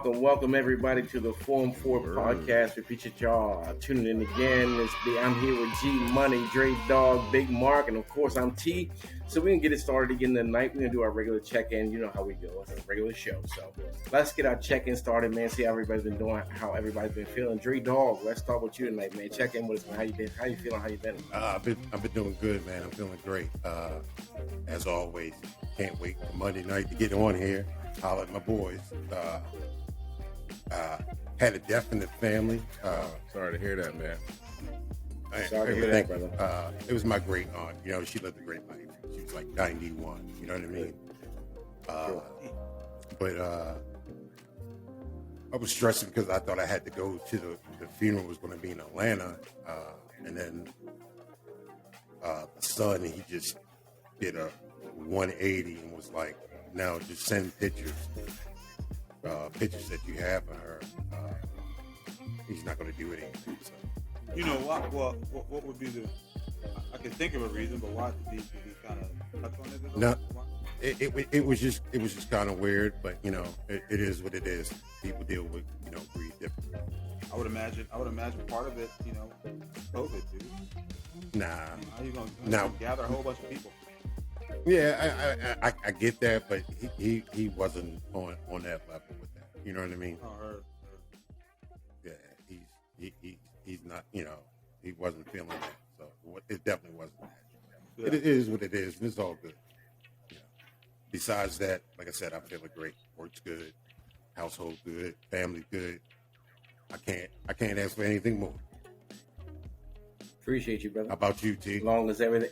welcome everybody to the Form 4 podcast. We appreciate y'all tuning in again. I'm here with G Money, Dre Dog, Big Mark, and of course I'm T. So we're gonna get it started again tonight. We're gonna do our regular check-in. You know how we go. It's a regular show. So let's get our check-in started, man. See how everybody's been doing, how everybody's been feeling. Dre Dog, let's start with you tonight, man. Check in with us, man. How you been? How you feeling? How you been? I've been doing good, man. I'm feeling great. As always, can't wait for Monday night to get on here. Holler at my boys. Had a death in the family. Sorry to hear that, man. Sorry to hear that, brother. It was my great aunt. You know, she lived a great life. She was like 91. You know what I mean? But I was stressing because I thought I had to go to the funeral was going to be in Atlanta, and then the son, he just did a 180 and was like, "Now just send pictures that you have of her." He's not going to do anything. So. You know what? Well, what would be the? I can think of a reason, but why did he kind of touch on it? No, it was just kind of weird, but you know, it is what it is. People deal with grief differently. I would imagine part of it, COVID, dude. Nah, how you gonna gather a whole bunch of people? Yeah, I get that, but he wasn't on that level with that. You know what I mean? Yeah, he's not. He wasn't feeling that. So it definitely wasn't that. Yeah. It is what it is, and it's all good. Besides that, like I said, I'm feeling great. Work's good, household good, family good. I can't ask for anything more. Appreciate you, brother. How about you, T? As long as everything.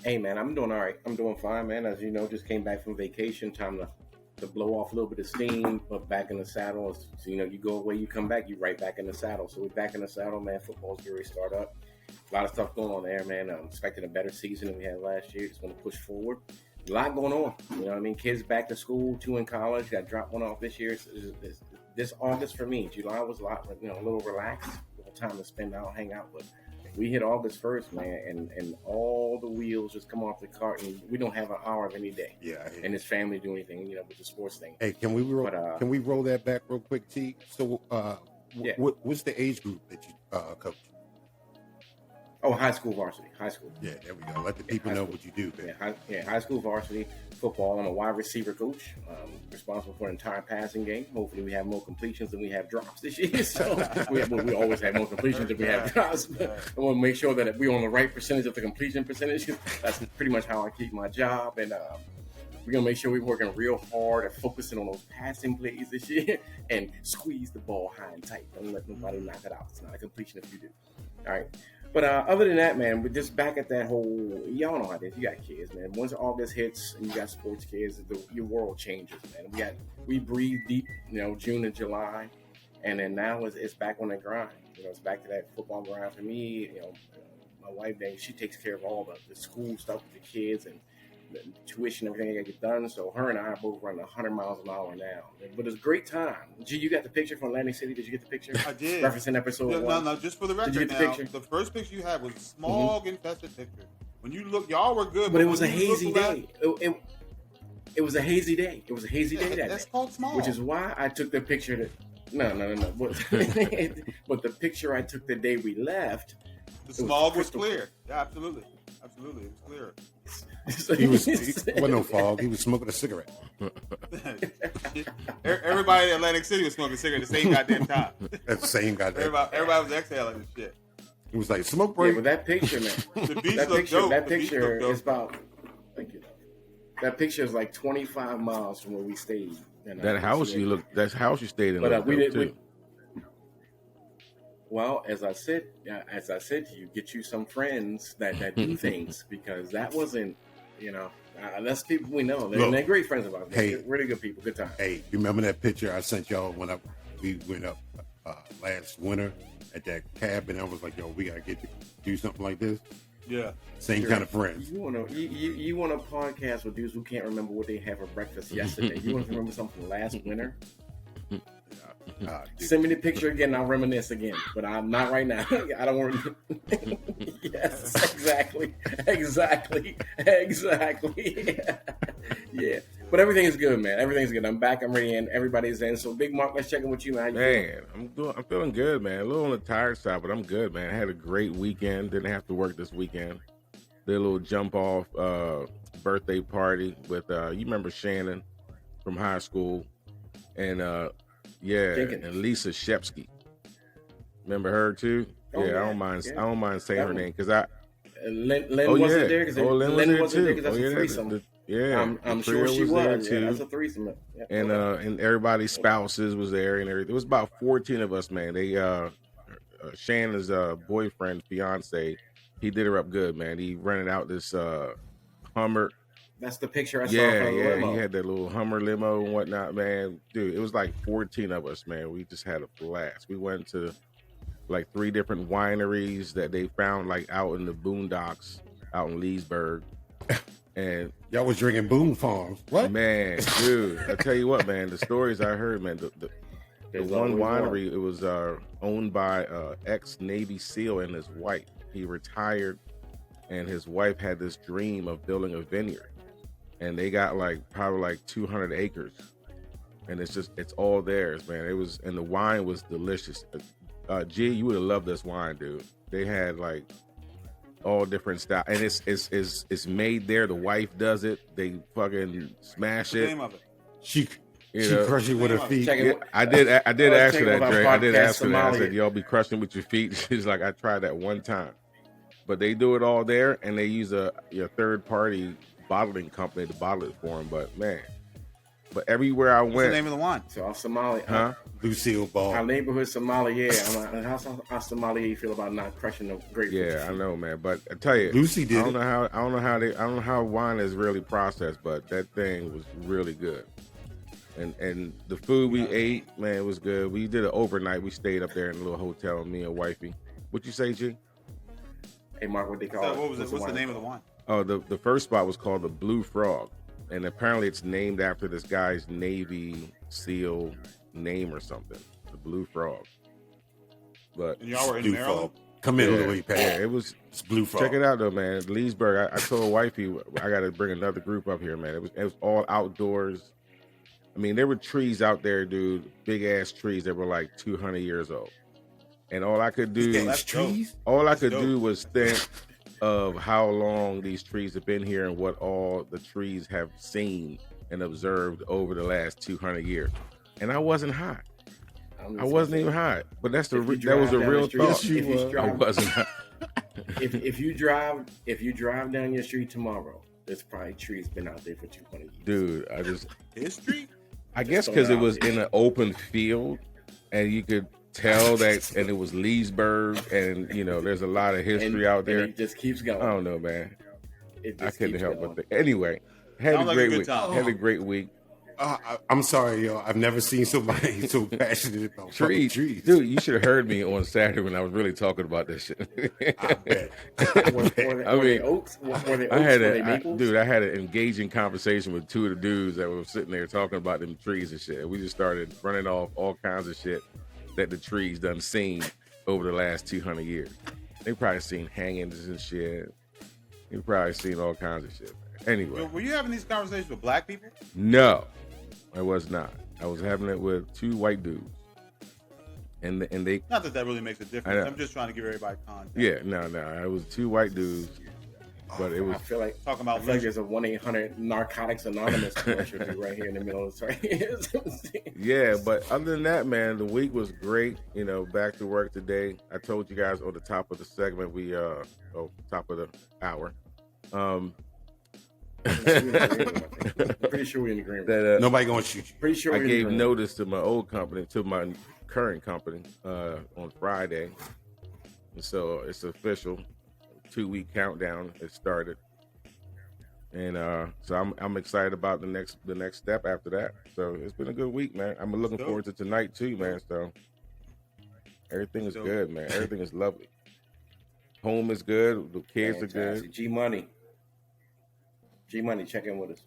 Hey, man, I'm doing all right. I'm doing fine, man. As you know, just came back from vacation. Time to blow off a little bit of steam, but back in the saddle. So, you go away, you come back, you right back in the saddle. So we're back in the saddle, man. Football's getting ready to start up. A lot of stuff going on there, man. I'm expecting a better season than we had last year. Just want to push forward. A lot going on. You know what I mean? Kids back to school, 2 in college. Got dropped one off this year. This August for me. July was a lot, a little relaxed. A little time to spend out, hang out. But we hit August 1st, man, and all the wheels just come off the cart, and we don't have an hour of any day. Yeah. And his family do anything, with the sports thing. Hey, can we roll that back real quick, T? So, what's the age group that you coach? Oh, high school varsity. High school. Yeah, there we go. Let the people know what you do, man. High school varsity football. I'm a wide receiver coach. Responsible for the entire passing game. Hopefully, we have more completions than we have drops this year. So we always have more completions than we have drops. I want to make sure that we're on the right percentage of the completion percentage. That's pretty much how I keep my job. And we're going to make sure we're working real hard at focusing on those passing plays this year and squeeze the ball high and tight. Don't let nobody knock it out. It's not a completion if you do. All right. But other than that, man, we're just back at that whole, y'all know how it is. You got kids, man. Once August hits and you got sports kids, your world changes, man. We breathe deep, June and July. And then now it's back on the grind. It's back to that football grind for me. My wife, she takes care of all the school stuff with the kids and the tuition, everything I got to get done. So her and I are both running 100 miles an hour now. But it's a great time. G, you got the picture from Atlantic City? Did you get the picture? I did. Referencing episode 1. No, just for the record. Did you get the picture? The first picture you had was a smog-infested picture. When you look, y'all were good. But it was a hazy day. It was a hazy day. It was a hazy day that day. That's called smog. Which is why I took the picture. No. But the picture I took the day we left. The smog was clear. Yeah, absolutely. It was clear. He wasn't no fog. He was smoking a cigarette. Everybody in Atlantic City was smoking a cigarette at the same goddamn time. At the same goddamn Everybody was exhaling and shit. It was like smoke break. Yeah, but that picture, man. The beach looked dope. That picture is about. Thank you. That picture is like 25 miles from where we stayed. That house you stayed in. But we did. Well, as I said to you, get you some friends that do things, because that wasn't, that's people we know. They're great friends of ours. They're really good people. Good time. Hey, you remember that picture I sent y'all when we went up last winter at that cabin? I was like, yo, we gotta do something like this. Yeah, same kind of friends. You want a podcast with dudes who can't remember what they had for breakfast yesterday? You want to remember something from last winter? Send me the picture again and I'll reminisce again, but I'm not right now. I don't want to. Yes, exactly. Yeah. But everything is good, man. Everything's good. I'm back. I'm ready, and everybody's in. So, Big Mark, let's check in with you, man. How you feeling? I'm feeling good, man. A little on the tired side, but I'm good, man. I had a great weekend. Didn't have to work this weekend. Did a little jump off birthday party with you remember Shannon from high school, and Jenkins. and Lisa Shepsky. Remember her too? Oh, I yeah. don't mind. Yeah. I don't mind saying That her one. name because I. Lynn wasn't there because Lynn was there too. because that's a threesome. the I'm sure trio she was. there Yeah, too. that's a threesome. Yeah. And everybody's spouses was there and everything. It was about 14 of us, man. They Shannon's boyfriend, fiance, he did her up good, man. He rented out this Hummer. That's the picture I saw Yeah, from the yeah. limo. He had that little Hummer limo and whatnot, man. Dude, it was like 14 of us, man. We just had a blast. We went to like 3 different wineries that they found like out in the boondocks out in Leesburg. And Y'all was drinking Boone Farms. What? man, dude, I tell you what, man, the stories I heard, man, the There's one always winery, it was owned by ex-Navy SEAL and his wife. He retired, and his wife had this dream of building a vineyard. And they got probably like 200 acres. And it's all theirs, man. It was, and the wine was delicious. G, you would have loved this wine, dude. They had like all different style, and it's made there. The wife does it. They fucking smash What's the it. name of it? She You know? crushed it with her feet. Check it. Yeah, I did ask her check that, with our Dre. I did podcast ask her that. I Somalia. said, y'all be crushing with your feet. She's like, I tried that one time. But they do it all there, and they use your third party bottling company to bottle it for them. But man, everywhere I What's went, the name of the wine? So our Somali, huh? Lucille Ball. our neighborhood sommelier. I'm like, how's our sommelier feel about not crushing the grapefruit? Yeah, I know, man. But I tell you, Lucy did I don't it. know how wine is really processed, but that thing was really good. And the food we ate, man, it was good. We did it overnight. We stayed up there in a little hotel, me and wifey. What you say, G? Hey, Mark, what they call So, it? what was it? What's the wine name of the called? wine? Oh, the first spot was called the Blue Frog, and apparently it's named after this guy's Navy SEAL name or something. The Blue Frog. But And y'all were in Blue Maryland? Frog. Come in, Louis yeah, Pat. it was. It's Blue Frog. Check it out though, man. Leesburg. I told wifey I got to bring another group up here, man. It was all outdoors. I mean, there were trees out there, dude. Big ass trees that were like 200 years old, and all I could do, These that's dope. trees. all I That's could dope. do was think of how long these trees have been here and what all the trees have seen and observed over the last 200 years. And I wasn't hot. I wasn't even hot. But that's that was a real thought. I wasn't hot. If you drive down your street tomorrow, there's probably trees been out there for 200 years. Dude, History? I guess because it was in an open field and you could tell that, and it was Leesburg, and there's a lot of history out there. And it just keeps going. I don't know, man. It I just couldn't keeps help going. but anyway. Had Sounds a like a great good week. time. Had a great week. I'm sorry, yo. I've never seen somebody so passionate about fucking trees. Dude, you should have heard me on Saturday when I was really talking about this shit. I bet. Were they oaks? Were they oaks? I had Were they maples? I had an engaging conversation with 2 of the dudes that were sitting there talking about them trees and shit. We just started running off all kinds of shit that the trees done seen over the last 200 years. They probably seen hangings and shit. They probably seen all kinds of shit. Anyway, Were you having these conversations with black people? no, I was not. I was having it with 2 white dudes, and they. Not that really makes a I difference. know. I'm just trying to give everybody context. Yeah, no, it was 2 white dudes, but it was I feel like Talking I about feel like lynch. there's a 1-800 Narcotics Anonymous commercial right here in the middle of this. yeah. But other than that, man, the week was great. Back to work today. I told you guys on the top of the segment, top of the hour. Pretty sure we're in agreement. That Nobody gonna shoot you. Pretty sure I we're in gave agreement. notice to my old company, to my current company, on Friday, and so it's official. 2-week countdown has started, and so I'm excited about the next step after that. So it's been a good week, man. I'm looking Dope. forward to tonight too, man. So everything is Dope. good, man. Everything is lovely. Home is good. The kids are good. Fantastic. G Money, check in with us.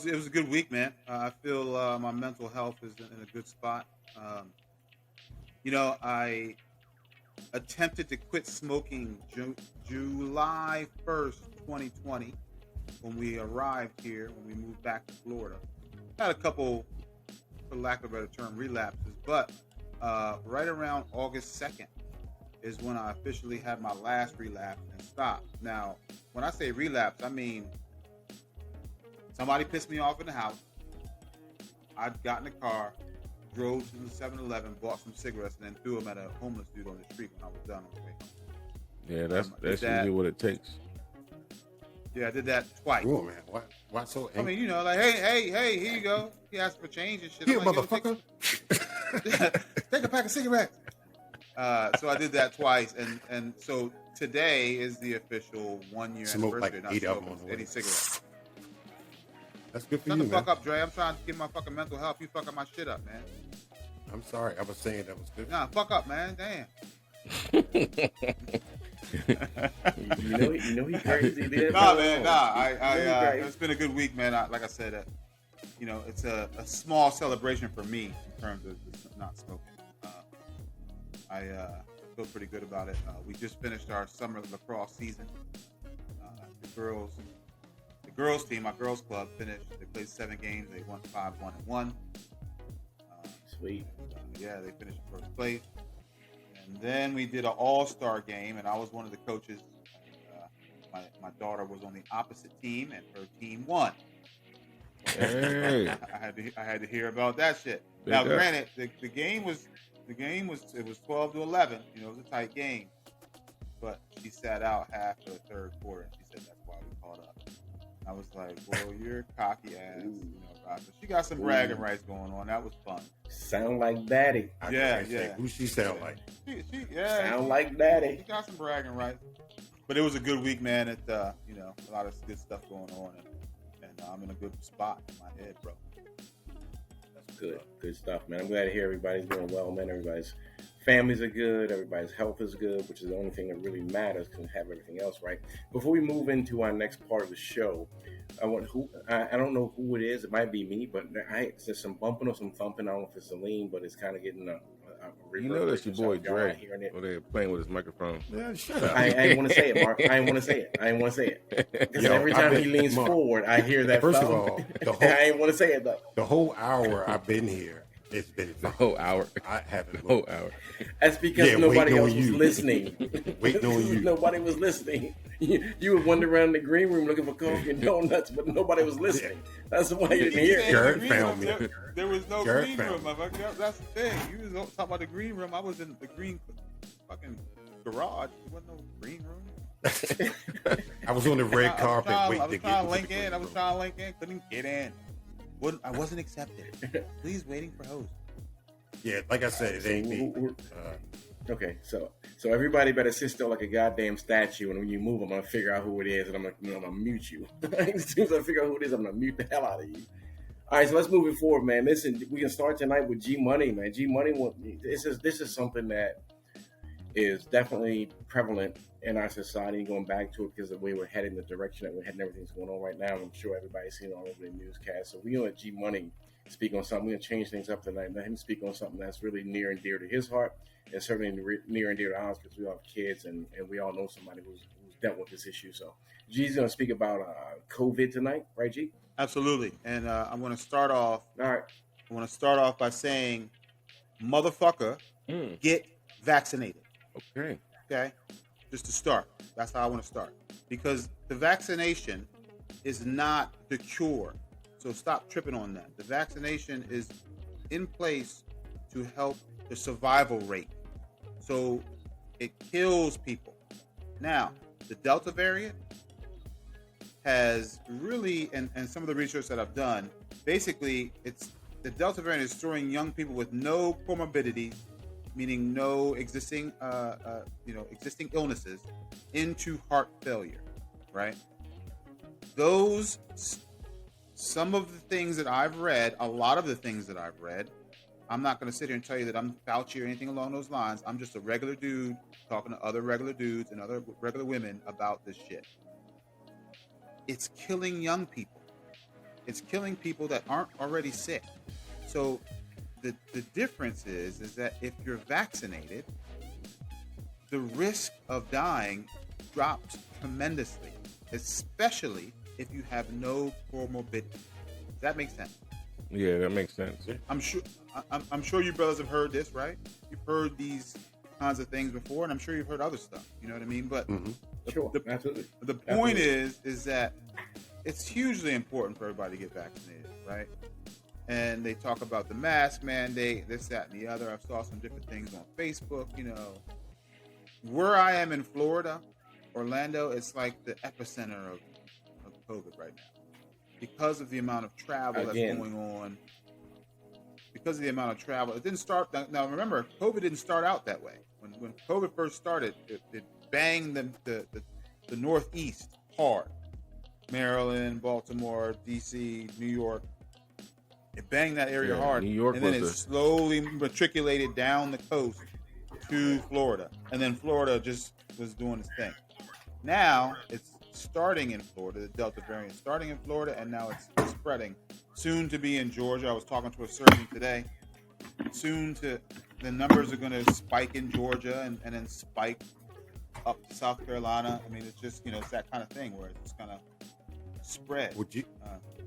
It was a good week, man. I feel my mental health is in a good spot. I attempted to quit smoking July 1st, 2020. when we arrived here, when we moved back to Florida, had a couple, for lack of a better term, relapses. But right around August 2nd is when I officially had my last relapse and stopped. Now, when I say relapse, I mean somebody pissed me off in the house. I got in the car, drove to the 7-Eleven, bought some cigarettes, and then threw them at a homeless dude on the street when I was done on the way home. Yeah, that's usually what it takes. Yeah, I did that twice. Oh man, why so angry? I mean, you know, like, hey, here you go. He asked for change and shit. Here, I'm like, motherfucker. Take a pack of cigarettes. So I did that twice, and so today is the official 1 year Smoke anniversary. like 8 of them on the way. Any cigarettes. That's good for Shut you, the man. fuck up, Dre. I'm trying to get my fucking mental health. You fucking my shit up, man. I'm sorry. I was saying that was good. Nah, fuck up, man. Damn. you know he crazy, man. Nah, man. Nah. Crazy. It's been a good week, man. Like I said, you know, it's a small celebration for me in terms of not smoking. I feel pretty good about it. We just finished our summer lacrosse season. The girls team, our girls club, finished. They played 7 games. They won 5-1-1. Sweet. Yeah, they finished in first place. And then we did an all-star game, and I was one of the coaches. My daughter was on the opposite team, and her team won. Hey. I had to hear about that shit. Big Now, up. granted, the game was 12-11. You know, it was a tight game. But she sat out half of the third quarter, and she said that's why we caught up. I was like, well, you're a cocky ass. You know, Roger. She got some bragging rights going on. That was fun. Sound like daddy. I Yeah, can't say yeah. who she sound like. Sound like daddy. She got some bragging rights. But it was a good week, man. It you know, a lot of good stuff going on, and I'm in a good spot in my head, bro. That's good stuff, man. I'm glad to hear everybody's doing well, man. Everybody's families are good. Everybody's health is good, which is the only thing that really matters because we have everything else right. Before we move into our next part of the show, I don't know who it is. It might be me, but there's some bumping or some thumping. I don't know if it's Celine, but it's kind of getting a You know that's your boy Y'all not Dre. hearing it. Well, they're playing with his microphone. Yeah, shut up. I ain't want to say it, Mark. I ain't want to say it. Because Yo, every time he leans Mark, forward, I hear that. First of thump. all, I ain't want to say it though. the whole hour I've been here, it's been The whole hour. I haven't The whole moved. hour. That's because Yeah, nobody waiting on else was you. listening. Waiting on you. Nobody was listening. You would wander around the green room looking for coffee and donuts, but nobody was listening. That's why you didn't hear it. Garrett Green found room, me. There was no Garrett green found room, me. motherfucker. That's the thing. You was talking about the green room. I was in the green fucking garage. There wasn't no green room. I was on the red carpet I waiting was to trying get to link into the in. I was room. trying to link in. Couldn't get in. I wasn't accepted. Please waiting for host. Yeah, like I said, it ain't me. Okay, so everybody better sit still like a goddamn statue, and when you move, I'm gonna figure out who it is, and I'm gonna mute you. As soon as I figure out who it is, I'm gonna mute the hell out of you. All right, so let's move it forward, man. Listen, we can start tonight with G Money, man. G Money, this is something that is definitely prevalent in our society. Going back to it because of the way we're heading, the direction that we're heading, everything's going on right now. I'm sure everybody's seen it all over the newscast. So we're gonna let G Money speak on something. We're gonna change things up tonight. Let him speak on something that's really near and dear to his heart, and certainly near and dear to ours because we all have kids and we all know somebody who's dealt with this issue. So G's gonna speak about COVID tonight, right, G? Absolutely. And I'm going to start off. All right. I want to start off by saying, motherfucker, get vaccinated. Okay. Okay? Just to start. That's how I want to start. Because the vaccination is not the cure. So stop tripping on that. The vaccination is in place to help the survival rate. So it kills people. Now, the Delta variant has really, and some of the research that I've done, basically it's the Delta variant is throwing young people with no comorbidities, meaning no existing existing illnesses, into heart failure, right? Some of the things that I've read, a lot of the things that I've read, I'm not going to sit here and tell you that I'm Fauci or anything along those lines. I'm just a regular dude talking to other regular dudes and other regular women about this shit. It's killing young people. It's killing people that aren't already sick. So the difference is that if you're vaccinated, the risk of dying drops tremendously, especially if you have no comorbidity. Does that make sense? Yeah, that makes sense. I'm sure you brothers have heard this, right? You've heard these kinds of things before, and I'm sure you've heard other stuff. You know what I mean? But absolutely. The point is that it's hugely important for everybody to get vaccinated, right? And they talk about the mask mandate, this, that, and the other. I saw some different things on Facebook. You know, where I am in Florida, Orlando, it's like the epicenter of COVID right now because of the amount of travel that's going on. Because of the amount of travel, it didn't start. Now remember, COVID didn't start out that way. When COVID first started, it banged the Northeast hard. Maryland, Baltimore, D.C., New York. It banged that area hard. New York, and then it slowly matriculated down the coast to Florida. And then Florida just was doing its thing. Now it's starting in Florida, the Delta variant starting in Florida, and now it's spreading. Soon to be in Georgia. I was talking to a surgeon today. The numbers are going to spike in Georgia and then spike up to South Carolina. I mean, it's just, it's that kind of thing where it's just going to spread.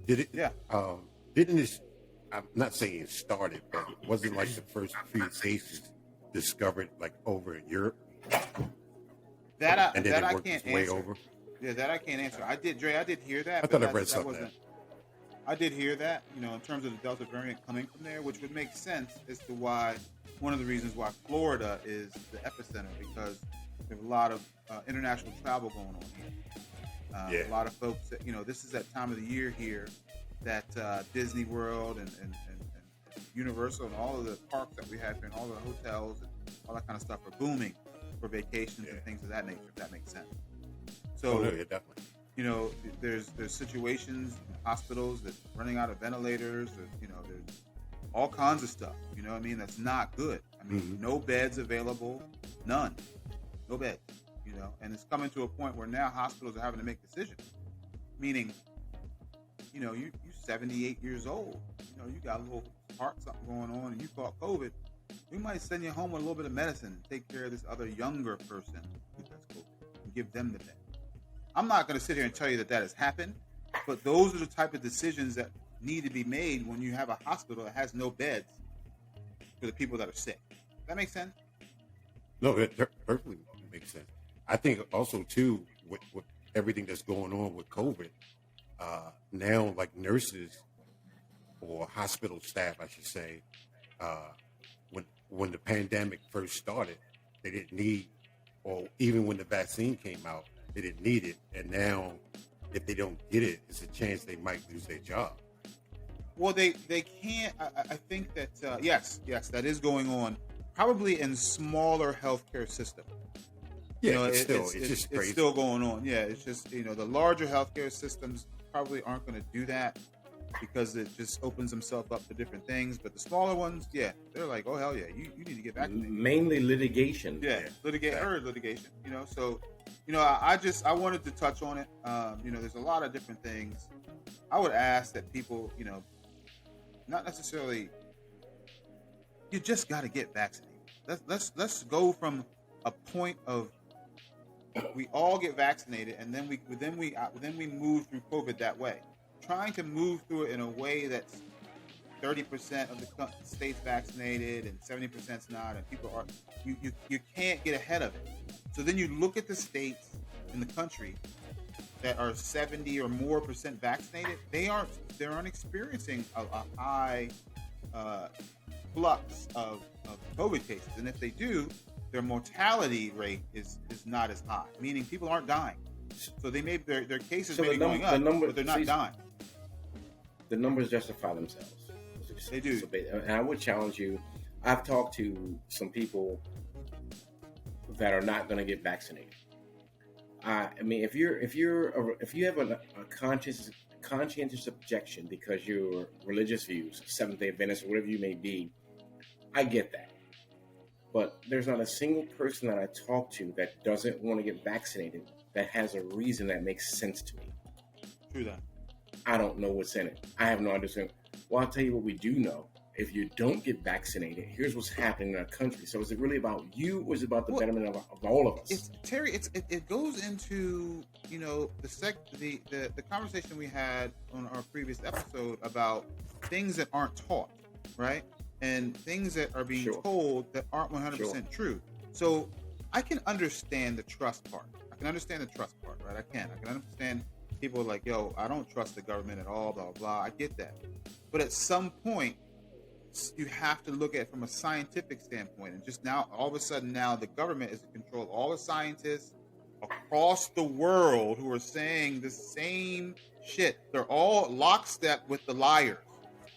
Did it? Yeah. Didn't this, I'm not saying it started, but wasn't like the first few cases discovered like over in Europe? That and then I it worked can't its way answer. over? Yeah, that I can't answer. I did hear that. I thought I read something. I did hear that, in terms of the Delta variant coming from there, which would make sense as to why, one of the reasons why Florida is the epicenter, because there's a lot of international travel going on here. A lot of folks that, this is that time of the year here that Disney World and Universal and all of the parks that we have here and all the hotels and all that kind of stuff are booming for vacations and things of that nature, if that makes sense. So, definitely. There's situations in hospitals that are running out of ventilators. There's all kinds of stuff. You know what I mean? That's not good. I mean, no beds available, none, no beds. And it's coming to a point where now hospitals are having to make decisions. Meaning, you're 78 years old. You got a little heart something going on, and you caught COVID. We might send you home with a little bit of medicine and take care of this other younger person who has COVID and give them the bed. I'm not going to sit here and tell you that has happened, but those are the type of decisions that need to be made when you have a hospital that has no beds for the people that are sick. Does that make sense? No, it perfectly makes sense. I think also, too, with everything that's going on with COVID, now, like nurses or hospital staff, I should say, when the pandemic first started, they didn't need, or even when the vaccine came out, they didn't need it. And now, if they don't get it, it's a chance they might lose their job. Well, they can't. I think that, yes, that is going on, probably in smaller healthcare systems. Yeah, it's just crazy. It's still going on. Yeah, it's just, the larger healthcare systems probably aren't going to do that because it just opens themselves up to different things. But the smaller ones, yeah, they're like, oh, hell yeah, you need to get vaccinated. Mainly litigation. Yeah, litigation. So, I wanted to touch on it. There's a lot of different things. I would ask that people, not necessarily, you just got to get vaccinated. Let's go from a point of we all get vaccinated, and then we move through COVID that way. Trying to move through it in a way that's 30% of the states vaccinated and 70%'s not, and people are you can't get ahead of it. So then you look at the states in the country that are 70 or more % vaccinated. They aren't experiencing a high flux of COVID cases, and if they do, their mortality rate is not as high, meaning people aren't dying. So they may their cases may be going up, but they're not dying. The numbers justify themselves. They do. And I would challenge you. I've talked to some people that are not going to get vaccinated. I mean, if you have a conscientious objection because your religious views, Seventh-day Adventist, or whatever you may be, I get that. But there's not a single person that I talk to that doesn't want to get vaccinated that has a reason that makes sense to me. True that. I don't know what's in it. I have no idea. Well, I'll tell you what we do know if you don't get vaccinated, here's what's happening in our country. So is it really about you, or is it about the betterment of all of us? It goes into, you know, the conversation we had on our previous episode about things that aren't taught, right? And things that are being told that aren't 100% true. So I can understand the trust part. Right? I can understand people like, yo, I don't trust the government at all, blah, blah. I get that. But at some point, you have to look at it from a scientific standpoint. And just now, all of a sudden now, the government is in control of all the scientists across the world who are saying the same shit. They're all lockstep with the liars.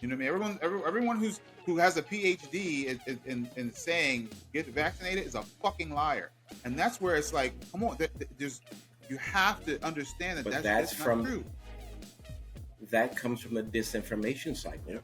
You know what I mean? Everyone who has a PhD in saying get vaccinated is a fucking liar. And that's where it's like, come on, you have to understand that that's not true. That comes from the disinformation cycle.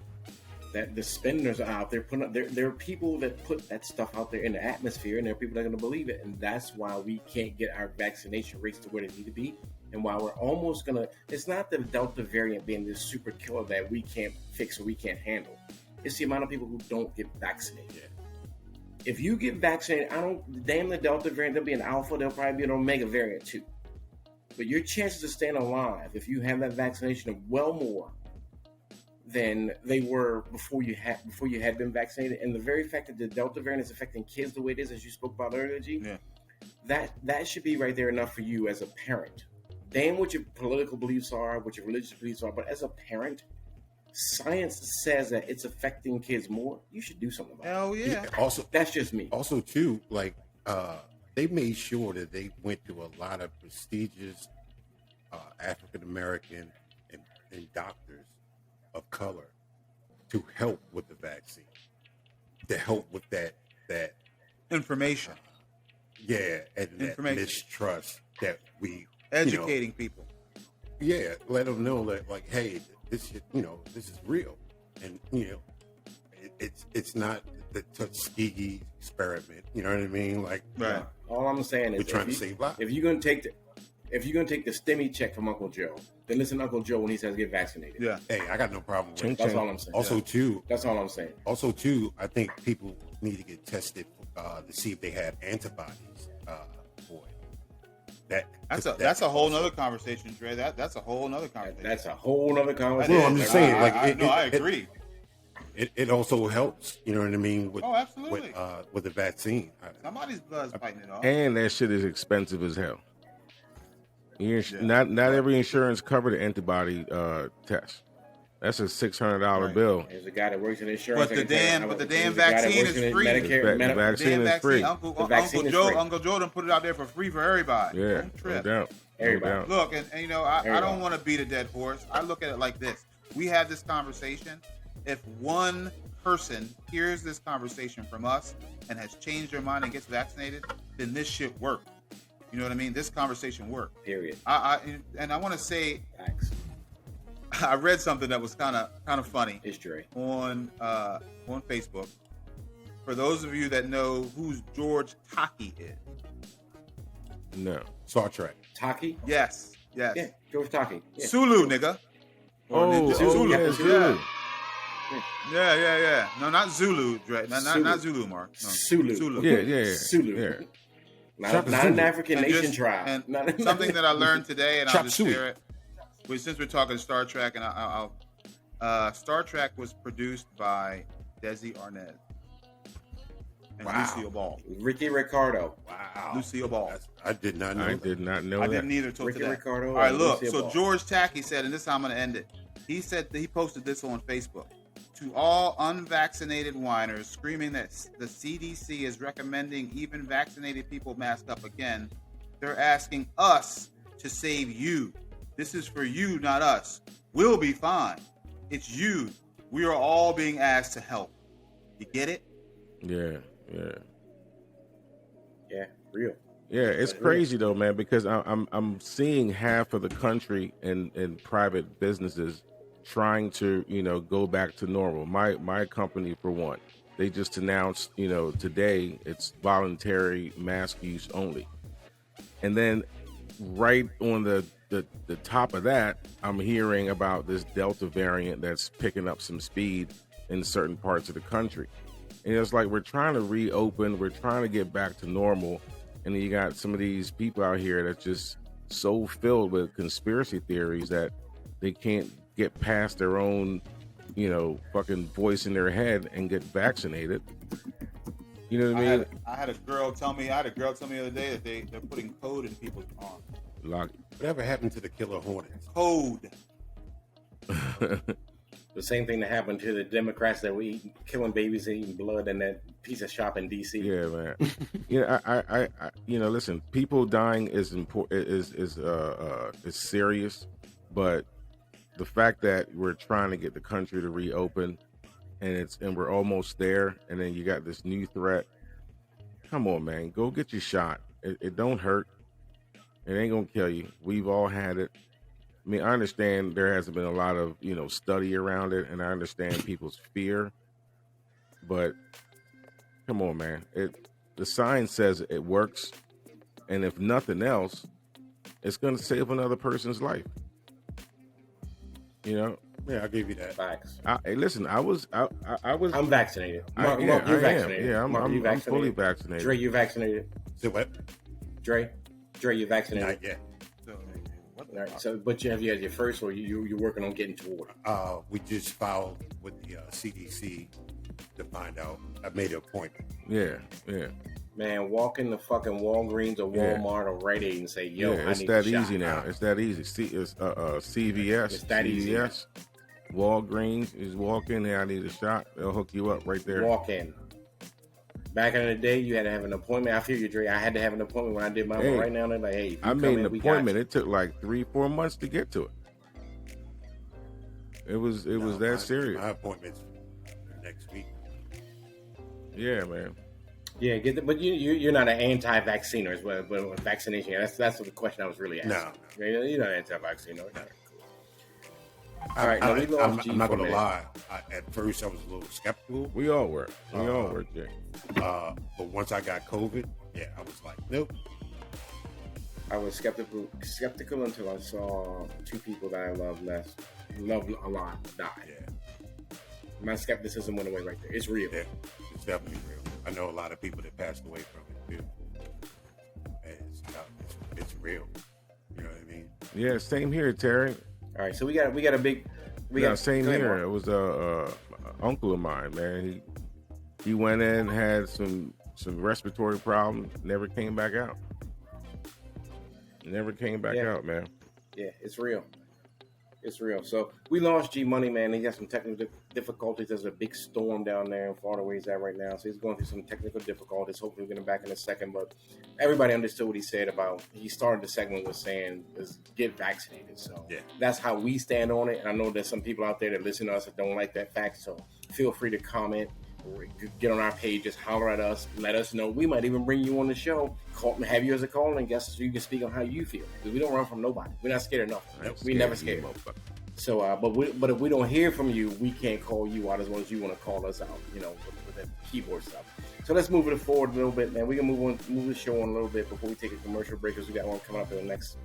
That the spenders are out there putting up. There are people that put that stuff out there in the atmosphere, and there are people that are going to believe it, and that's why we can't get our vaccination rates to where they need to be, and why we're almost going to. It's not the Delta variant being this super killer that we can't fix or we can't handle. It's the amount of people who don't get vaccinated. If you get vaccinated, damn the Delta variant, there'll be an Alpha, there'll probably be an Omega variant too. But your chances of staying alive, if you have that vaccination, are well more than they were before you had been vaccinated. And the very fact that the Delta variant is affecting kids the way it is, as you spoke about earlier, G, that should be right there enough for you as a parent. Damn what your political beliefs are, what your religious beliefs are, but as a parent, science says that it's affecting kids more. You should do something about it. Hell yeah. Also, that's just me. Also, too, like they made sure that they went to a lot of prestigious African American and doctors of color to help with the vaccine, to help with that information. And that mistrust that we educating people. Yeah, let them know that, like, hey, this shit, this is real, and it's not the Tuskegee experiment. You know what I mean? Like, right. All I'm saying is, we're trying to save lives. If you're gonna take the STEMI check from Uncle Joe, then listen to Uncle Joe when he says get vaccinated. Yeah. Hey, I got no problem with it. That's all I'm saying. Also, too. That's all I'm saying. Also, too, I think people need to get tested to see if they have antibodies for it. That's a whole nother conversation, Dre. That's a whole nother conversation. That's a whole nother conversation. Well, I'm just saying, I agree. It also helps, you know what I mean? With, absolutely. With the vaccine. Somebody's blood's fighting it off. And that shit is expensive as hell. Not every insurance covered the antibody test. That's a $600 bill. There's a guy that works in insurance. But the damn vaccine is free. The vaccine is free. Uncle Joe done put it out there for free for everybody. Yeah, no doubt. Everybody. Look, and I don't want to beat a dead horse. I look at it like this. We had this conversation. If one person hears this conversation from us and has changed their mind and gets vaccinated, then this shit worked. You know what I mean? This conversation worked. Period. I want to say, I read something that was kind of funny. It's Dre. On Facebook. For those of you that know who George Takei is. No. Star Trek. Takei? Yes. Yeah, George Takei. Yeah. Sulu, nigga. Zulu. Yeah, Zulu. Yeah. No, not Zulu, Dre. Not Zulu, Mark. No. Sulu. Yeah. Sulu. Yeah. Not an African nation tribe. And something that I learned today, and I'll just share it. Since we're talking Star Trek, and I'll Star Trek was produced by Desi Arnaz and Lucille Ball. Ricky Ricardo. Wow. Lucille Ball. I did not know that. I did not know I that. didn't either till Ricky today. Ricardo. All right, look. Lucille So Ball. George Takei said, and this is how I'm going to end it. He said that he posted this on Facebook. To all unvaccinated whiners screaming that the CDC is recommending even vaccinated people mask up again, they're asking us to save you. This is for you, not us. We'll be fine. It's you. We are all being asked to help. You get it? Yeah. Yeah, real. Yeah, it's crazy though, man, because I'm seeing half of the country and private businesses trying to, go back to normal. My company, for one, they just announced, today it's voluntary mask use only. And then right on the top of that, I'm hearing about this Delta variant that's picking up some speed. in certain parts of the country. And it's like we're trying to reopen, we're trying to get back to normal, and then you got some of these people out here that's just so filled with conspiracy theories that they can't get past their own, fucking voice in their head and get vaccinated. You know what I mean? I had a girl tell me the other day that they're putting code in people's arms. Whatever happened to the killer hornets? Code. The same thing that happened to the Democrats that were killing babies and eating blood in that pizza shop in D.C. Yeah, man. I listen. People dying is important. Is serious, but the fact that we're trying to get the country to reopen, and we're almost there, and then you got this new threat. Come on, man. Go get your shot. It don't hurt. It ain't gonna kill you. We've all had it. I mean, I understand there hasn't been a lot of, study around it, and I understand people's fear, but come on, man. The science says it works, and if nothing else, it's going to save another person's life. Yeah, I'll give you that. Facts. Hey, listen, I was. I'm vaccinated. Mark, you're vaccinated. Yeah, Mark, I'm fully vaccinated. Dre, you vaccinated? So what? Dre, you vaccinated? Not yet. All right, so, but you had your first, or you're working on getting toward it? We just filed with the CDC to find out. I made an appointment. Yeah. Man, walk in the fucking Walgreens or Walmart or Rite Aid and say, "Yo, I it's need that a shot." easy now. It's that easy. It's CVS. It's that easy. CVS, Walgreens. Is walk in there. I need a shot. They'll hook you up right there. Walk in. Back in the day, you had to have an appointment. I feel you, Dre. I had to have an appointment when I did mine. But right now, they're like, "Hey, if you I come made in, an we got appointment. you." It took like 3-4 months to get to it. It was that serious. My appointment's next week. Yeah, man. Yeah, but you're not an anti-vacciner as well, but vaccination. That's the question I was really asking. No. You're not anti-vacciner. No. All right, I'm not gonna lie. At first, I was a little skeptical. We all were. Jay. But once I got COVID, I was like, nope. I was skeptical until I saw two people that I love a lot die. Yeah. My skepticism went away right there. It's real. Yeah, it's definitely real. I know a lot of people that passed away from it too. And it's real. You know what I mean? Yeah, same here, Terry. All right, so we got a big. Same here. It was a uncle of mine, man. He went in, had some respiratory problems, never came back out. Never came back out, man. Yeah, it's real. It's real. So we lost G Money, man. He got some technical difficulties. There's a big storm down there in Florida where he's at right now. So he's going through some technical difficulties. Hopefully we'll get him back in a second. But everybody understood what he said about, he started the segment with saying, is get vaccinated. So that's how we stand on it. And I know there's some people out there that listen to us that don't like that fact. So feel free to comment. Get on our page, just holler at us, let us know. We might even bring you on the show, have you as a caller, and guess you can speak on how you feel. Because we don't run from nobody. We're not scared of nothing. We never scared. So, but if we don't hear from you, we can't call you out as long as you want to call us out, with the keyboard stuff. So let's move it forward a little bit, man. We can move the show on a little bit before we take a commercial break, because we got one coming up in the next,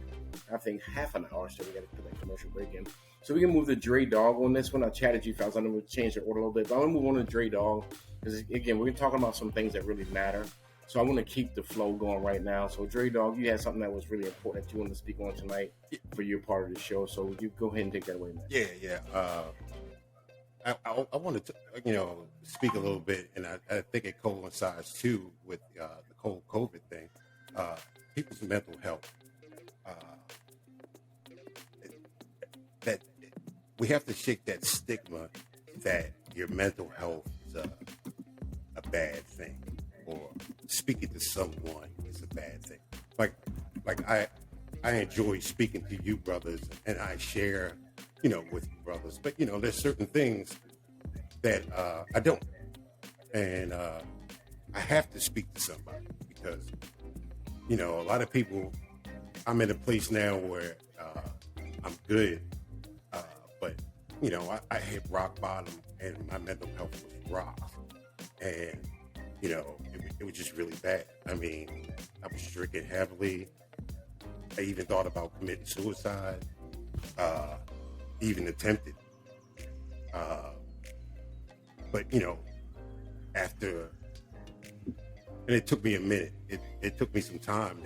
I think, half an hour. So we got to put that commercial break in. So we can move the Dre Dog on this one. I chatted you, fellas. I know we changed the order a little bit, but I want to move on to Dre Dog because, again, we're talking about some things that really matter. So I want to keep the flow going right now. So Dre Dog, you had something that was really important that you wanted to speak on tonight for your part of the show. So you go ahead and take that away, man. Yeah. I wanted to, speak a little bit, and I think it coincides too with the whole COVID thing. People's mental health. That we have to shake that stigma that your mental health is a bad thing, or speaking to someone is a bad thing. Like I enjoy speaking to you brothers, and I share, with you brothers. But there's certain things that I don't, and I have to speak to somebody because a lot of people. I'm in a place now where I'm good. But, I hit rock bottom and my mental health was rocked. And, it was just really bad. I mean, I was drinking heavily. I even thought about committing suicide. Even attempted. but after, and it took me a minute. It took me some time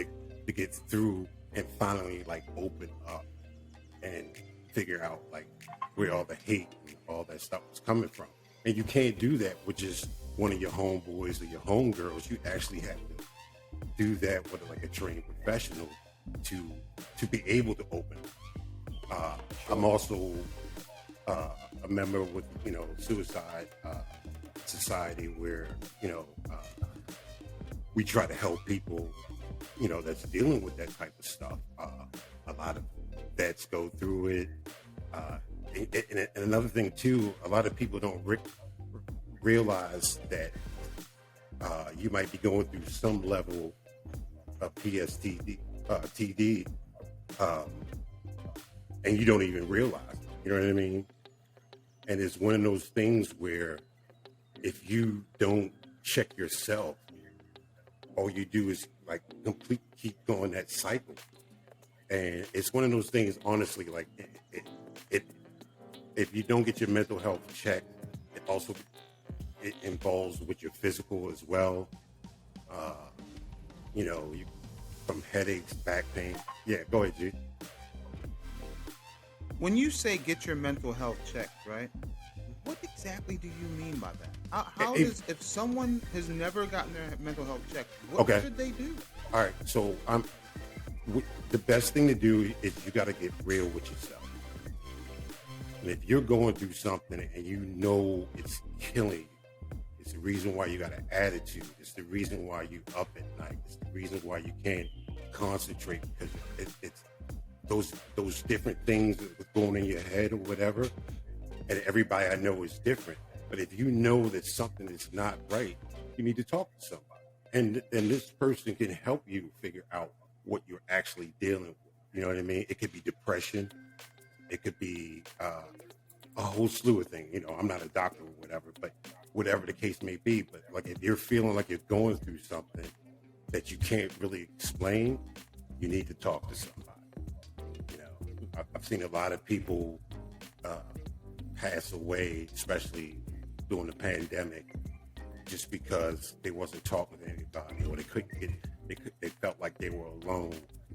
to get through and finally like open up and figure out like where all the hate and all that stuff was coming from. And you can't do that with just one of your homeboys or your homegirls. You actually have to do that with like a trained professional to be able to open up. I'm also a member with Suicide Society, where we try to help people that's dealing with that type of stuff. A lot of vets go through it. And another thing too, a lot of people don't realize that you might be going through some level of TD, and you don't even realize it. You know what I mean? And it's one of those things where if you don't check yourself, all you do is like keep going that cycle. And it's one of those things, honestly, like it if you don't get your mental health checked, it involves with your physical as well. From headaches, back pain. Yeah, go ahead, G. When you say get your mental health checked, right? What exactly do you mean by that? If someone has never gotten their mental health checked, what should they do? All right, so the best thing to do is you got to get real with yourself. And if you're going through something and you know it's killing you, it's the reason why you got an attitude. It's the reason why you up at night. It's the reason why you can't concentrate, because it's those different things that are going in your head or whatever. And everybody I know is different. But if you know that something is not right, you need to talk to somebody. And this person can help you figure out what you're actually dealing with. You know what I mean? It could be depression. It could be a whole slew of things. I'm not a doctor or whatever, but whatever the case may be. But like if you're feeling like you're going through something that you can't really explain, you need to talk to somebody. I've seen a lot of people pass away, especially during the pandemic, just because they wasn't talking to anybody, or they couldn't get it. They felt like they were alone.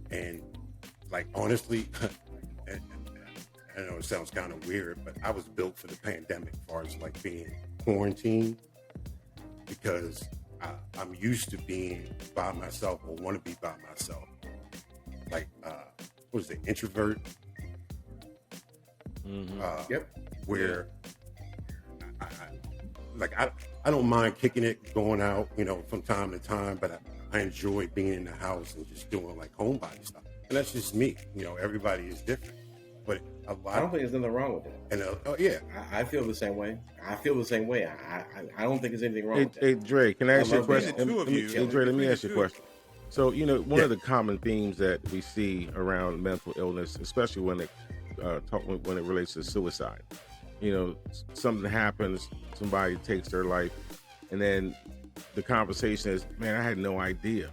And like honestly, I know it sounds kind of weird, but I was built for the pandemic as far as like being quarantined, because I'm used to being by myself or want to be by myself. Like, what is it, introvert? Mm-hmm. Yep. Where I don't mind kicking it, going out, from time to time, but I enjoy being in the house and just doing like homebody stuff. And that's just me. Everybody is different. But I don't think there's nothing wrong with that. And yeah, I feel the same way. I don't think there's anything wrong with that. Hey, Dre, can I ask you a question? Hey, Dre, let me ask you a question. So, one of the common themes that we see around mental illness, especially when it relates to suicide, something happens, somebody takes their life, and then the conversation is, man, I had no idea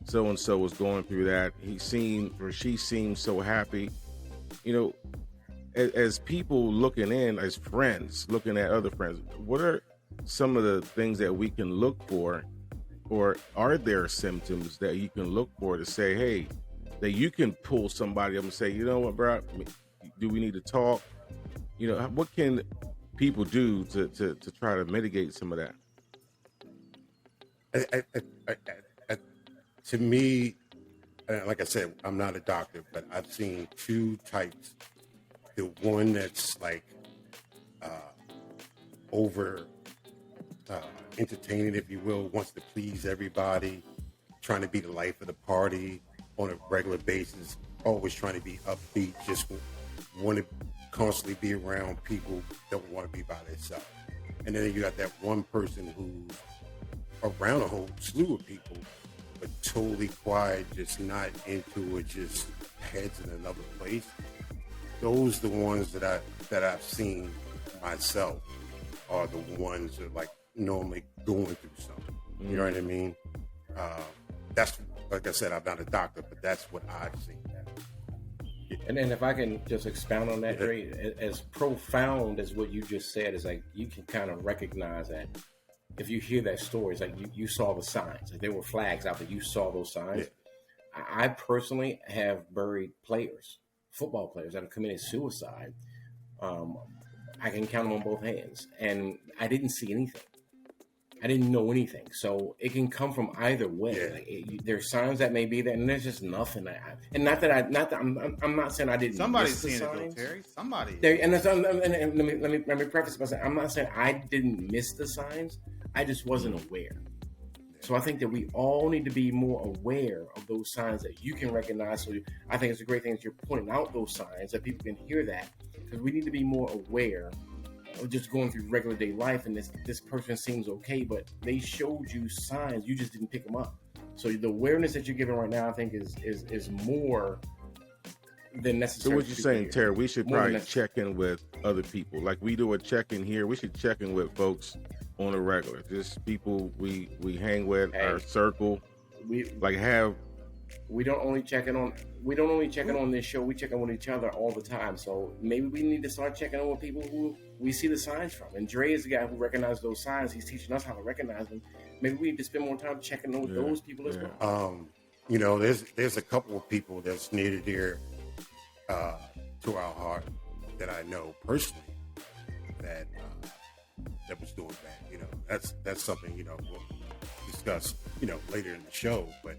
so-and-so was going through that. She seemed so happy. As people looking in, as friends, looking at other friends, what are some of the things that we can look for, or are there symptoms that you can look for to say, hey, that you can pull somebody up and say, you know what, bro, do we need to talk? What can people do to try to mitigate some of that? To me, like I said, I'm not a doctor, but I've seen two types. The one that's like over entertaining, if you will, wants to please everybody, trying to be the life of the party on a regular basis, always trying to be upbeat, just want to constantly be around people, don't want to be by themselves. And then you got that one person who's around a whole slew of people, but totally quiet, just not into it, just heads in another place. Those the ones that I've seen myself are the ones that like normally going through something. You know what I mean? That's, like I said, I'm not a doctor, but that's what I've seen. And then if I can just expound on that, Dre, as profound as what you just said is like you can kind of recognize that if you hear that story, it's like you saw the signs. Like there were flags out there. You saw those signs. Yeah. I personally have buried players, football players that have committed suicide. I can count them on both hands, and I didn't see anything. I didn't know anything, so it can come from either way. Yeah. Like there's signs that may be there, and there's just nothing. I'm not saying I didn't. Somebody's seeing it though, Terry. Somebody. And let me preface by saying I'm not saying I didn't miss the signs. I just wasn't aware. So I think that we all need to be more aware of those signs that you can recognize. So I think it's a great thing that you're pointing out those signs that people can hear that, because we need to be more aware. Just going through regular day life, and this person seems okay, but they showed you signs, you just didn't pick them up. So the awareness that you're giving right now, I think, is more than necessary. So what you're saying, Terry, we should probably check in with other people, like we do a check-in here. We should check in with folks on a regular, just people we hang with, our circle. We don't only check in on this show. We check in with each other all the time. So maybe we need to start checking in with people who we see the signs from. And Dre is the guy who recognizes those signs. He's teaching us how to recognize them. Maybe we need to spend more time checking in with those people as well. There's a couple of people that's near and dear to our heart that I know personally that was doing bad. That's something we'll discuss later in the show. But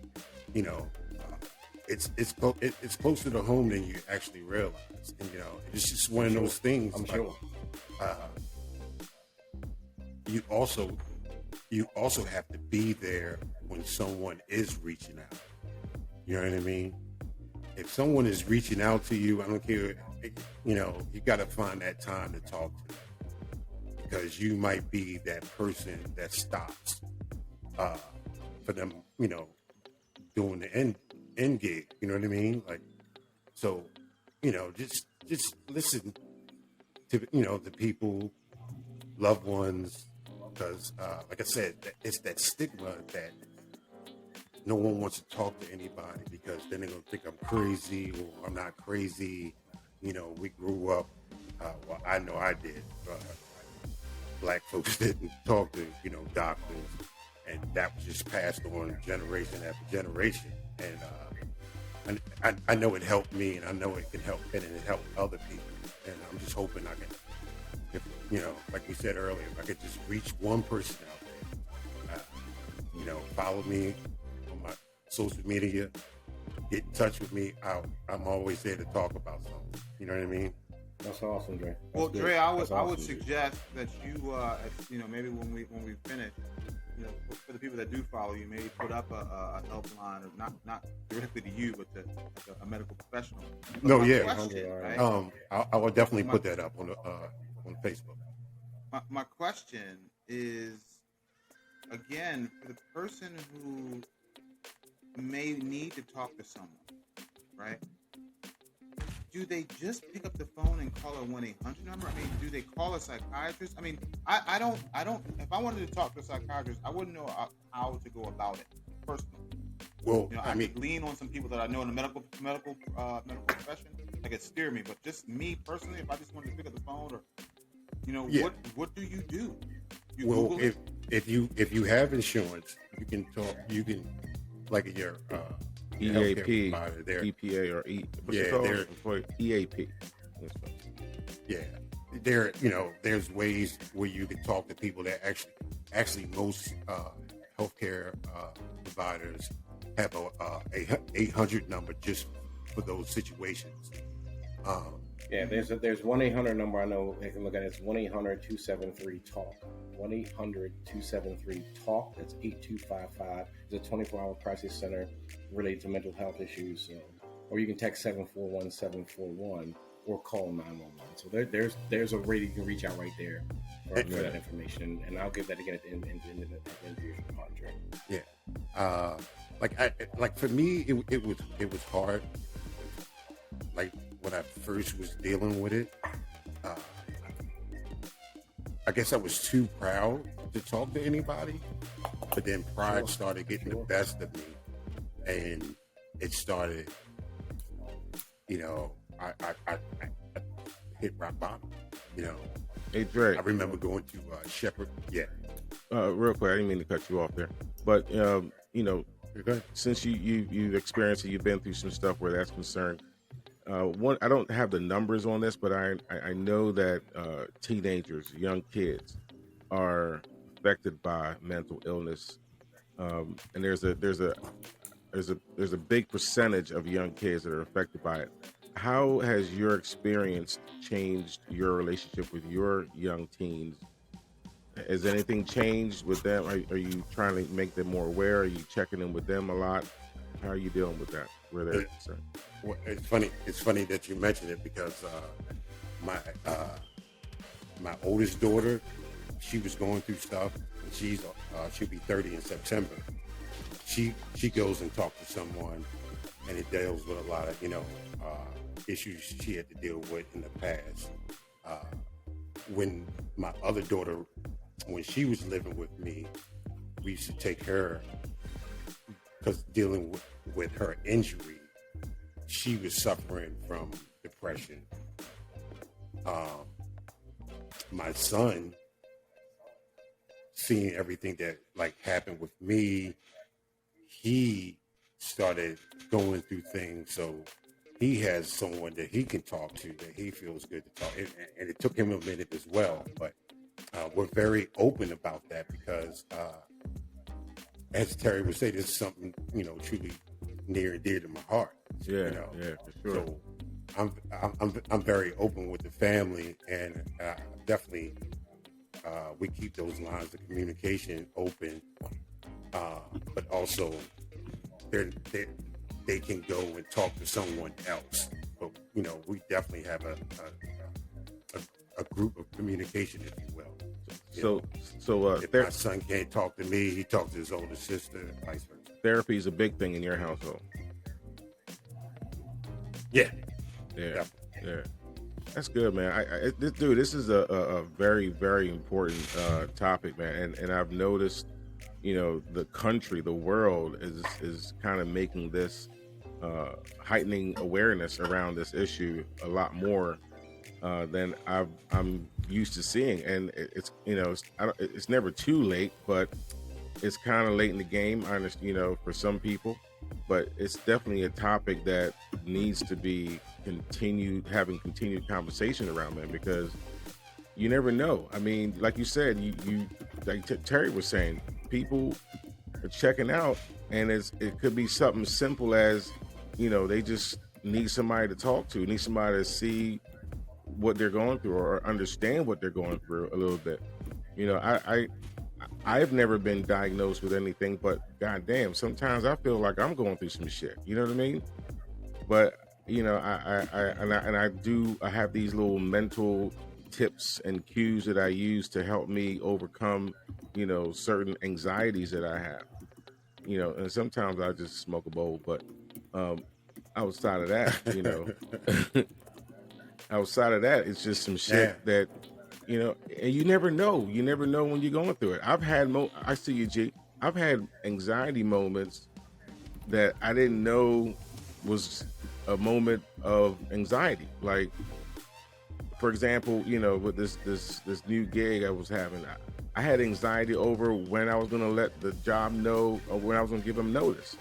it's closer to home than you actually realize, and it's just one of those things. I'm sure. You also have to be there when someone is reaching out. You know what I mean? If someone is reaching out to you, I don't care. You got to find that time to talk to them, because you might be that person that stops for them. Doing the end gig, you know what I mean? Like, so, just listen to, the people, loved ones, because, like I said, it's that stigma that no one wants to talk to anybody, because then they're going to think I'm crazy or I'm not crazy. We grew up, well, I know I did. Black folks didn't talk to, doctors. And that was just passed on generation after generation. And I know it helped me, and I know it can help, and it helped other people. And I'm just hoping I can, like we said earlier, if I could just reach one person out there, follow me on my social media, get in touch with me. I'm always there to talk about something. You know what I mean? That's awesome, Dre. Well, Dre, I would suggest that you, maybe when we finish, for the people that do follow you, maybe put up a helpline, or not directly to you, but to a medical professional. Question, I will definitely put that up on Facebook. My question is, again, for the person who may need to talk to someone, right? Do they just pick up the phone and call a 1-800 number? I mean, do they call a psychiatrist? I mean, I don't. If I wanted to talk to a psychiatrist, I wouldn't know how to go about it personally. Well, I could lean on some people that I know in the medical profession that could steer me. But just me personally, if I just wanted to pick up the phone, or what do you do? If you have insurance, you can talk. You can, like your EAP, EPA, or EAP. Yeah, there's ways where you can talk to people that actually most healthcare providers have a 800 number just for those situations. There's 1-800 number I know they can look at. It's 1-800-273-TALK. 1-800-273-TALK. That's 8255. It's a 24-hour crisis center related to mental health issues. Or you can text 741-741 or call 911. So there's a way you can reach out right there for that information. And I'll give that again at the end of your contract. Yeah. Like for me, it was hard. Like when I first was dealing with it, I guess I was too proud to talk to anybody, but then pride started getting the best of me, and it started, I hit rock bottom. You know, Hey, Dre. I remember going to Shepherd. Yeah. Real quick, I didn't mean to cut you off there, but you know, Okay. since you've experienced it, you've been through some stuff where that's concerned. One, I don't have the numbers on this, but I know that teenagers, young kids, are affected by mental illness, and there's a big percentage of young kids that are affected by it. How has your experience changed your relationship with your young teens? Has anything changed with them? Are you trying to make them more aware? Are you checking in with them a lot? How are you dealing with that? Where they're concerned? Well, it's funny. It's funny that you mentioned it because my my oldest daughter, she was going through stuff. And she'll be 30 in September. She goes and talks to someone, and it deals with a lot of issues she had to deal with in the past. When my other daughter, when she was living with me, we used to take her because dealing with her injury, she was suffering from depression. My son, seeing everything that happened with me, he started going through things. So he has someone that he can talk to that he feels good to talk. And it took him a minute as well, but we're very open about that because, as Terry would say, this is something truly near and dear to my heart. Yeah, yeah, for sure. So I'm very open with the family, and definitely we keep those lines of communication open, but also they can go and talk to someone else. But we definitely have a group of communication, if you will. If my son can't talk to me, he talks to his older sister, and vice versa. Therapy is a big thing in your household. Yeah. That's good, man. This is a very, very important topic, man. And I've noticed, the country, the world is kind of making this heightening awareness around this issue a lot more than I'm used to seeing. And it's never too late, but it's kind of late in the game. I understand, for some people, but it's definitely a topic that needs to be having continued conversation around, man, because you never know. I mean, like you said, you like Terry was saying, people are checking out, and it could be something simple as, they just need somebody to talk to, need somebody to see what they're going through or understand what they're going through a little bit. I've never been diagnosed with anything, but goddamn, sometimes I feel like I'm going through some shit. You know what I mean? But I have these little mental tips and cues that I use to help me overcome, certain anxieties that I have. And sometimes I just smoke a bowl, but outside of that, it's just some shit that. And you never know. You never know when you're going through it. I see you, G. I've had anxiety moments that I didn't know was a moment of anxiety. Like, for example, with this new gig I was having, I had anxiety over when I was going to let the job know or when I was going to give them notice.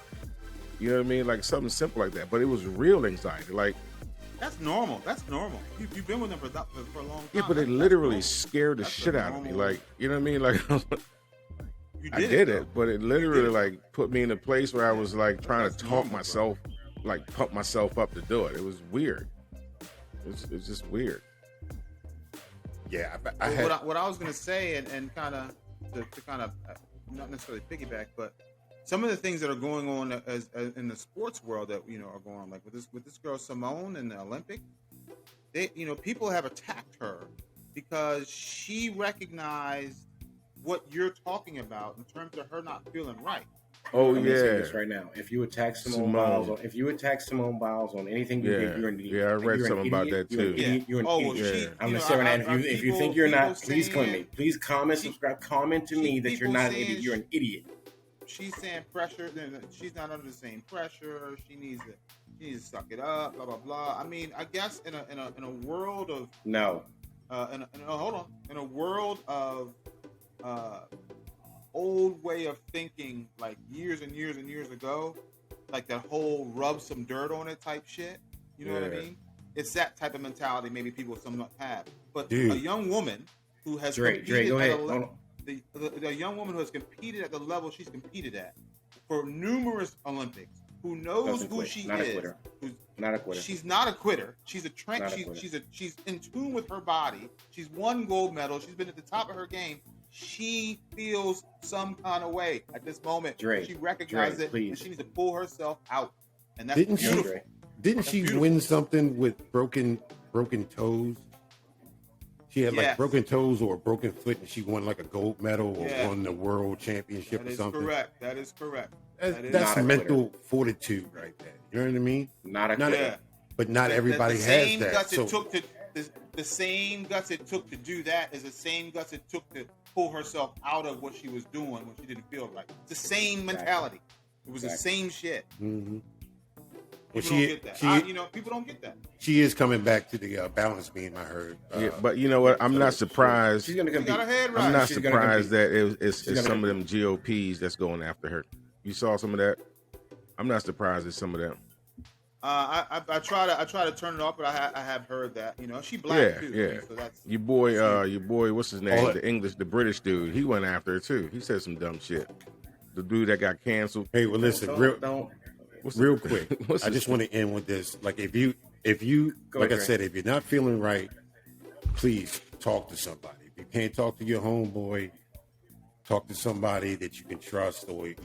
You know what I mean? Like something simple like that. But it was real anxiety. Like, that's normal. You've been with them for a long time. Yeah, but it literally scared the shit out of me. Like, you know what I mean? Like, I did it, but it literally put me in a place where I was trying to talk myself, pump myself up to do it. It was weird. It was just weird. Yeah, what I was gonna say, and kind of to kind of not necessarily piggyback, but some of the things that are going on as in the sports world that are going on, like with this girl Simone in the Olympics, people have attacked her because she recognized what you're talking about in terms of her not feeling right. Oh, I'm yeah. saying this right now. If you attack Simone Biles, on anything you did, you're an idiot. Yeah, I read something about that too. You're an idiot. I'm just saying that if you think you're not, please claim me. Please comment, subscribe, comment to me that you're not an idiot. You're an idiot. She's saying pressure. She's not under the same pressure. She needs it. She needs to suck it up. Blah blah blah. I mean, I guess in a world of No. hold on. In a world of old way of thinking, like years and years and years ago, like that whole rub some dirt on it type shit. You know what I mean? It's that type of mentality maybe people somewhat have. But a young woman who has competed go ahead. the young woman who has competed at the level she's competed at for numerous Olympics, who knows who she is, who's not a quitter. She's not a quitter. She's a she's in tune with her body. She's won gold medal. She's been at the top of her game. She feels some kind of way at this moment. She recognizes it, and she needs to pull herself out. And that's beautiful. Didn't she win something with broken toes? She had like broken toes or a broken foot, and she won like a gold medal or won the world championship or something. That is correct. That's mental fortitude right there. You know what I mean? Not a quitter. But not everybody has that. The same guts it took to do that is the same guts it took to pull herself out of what she was doing when she didn't feel right. It's the same mentality. It was the same shit. Mm-hmm. People don't get that. People don't get that. She is coming back to the balance beam, I heard. But you know what? I'm not surprised. She's gonna compete. I'm not surprised that it's some of them GOPs that's going after her. You saw some of that? I'm not surprised at some of them. I try to turn it off, but I have heard that. She black too. Yeah. So that's your boy, what's his name? The British dude. He went after her too. He said some dumb shit. The dude that got canceled. Hey, well, listen, real quick. I just want to end with this. Like, if you, I said, if you're not feeling right, please talk to somebody. If you can't talk to your homeboy, talk to somebody that you can trust, or if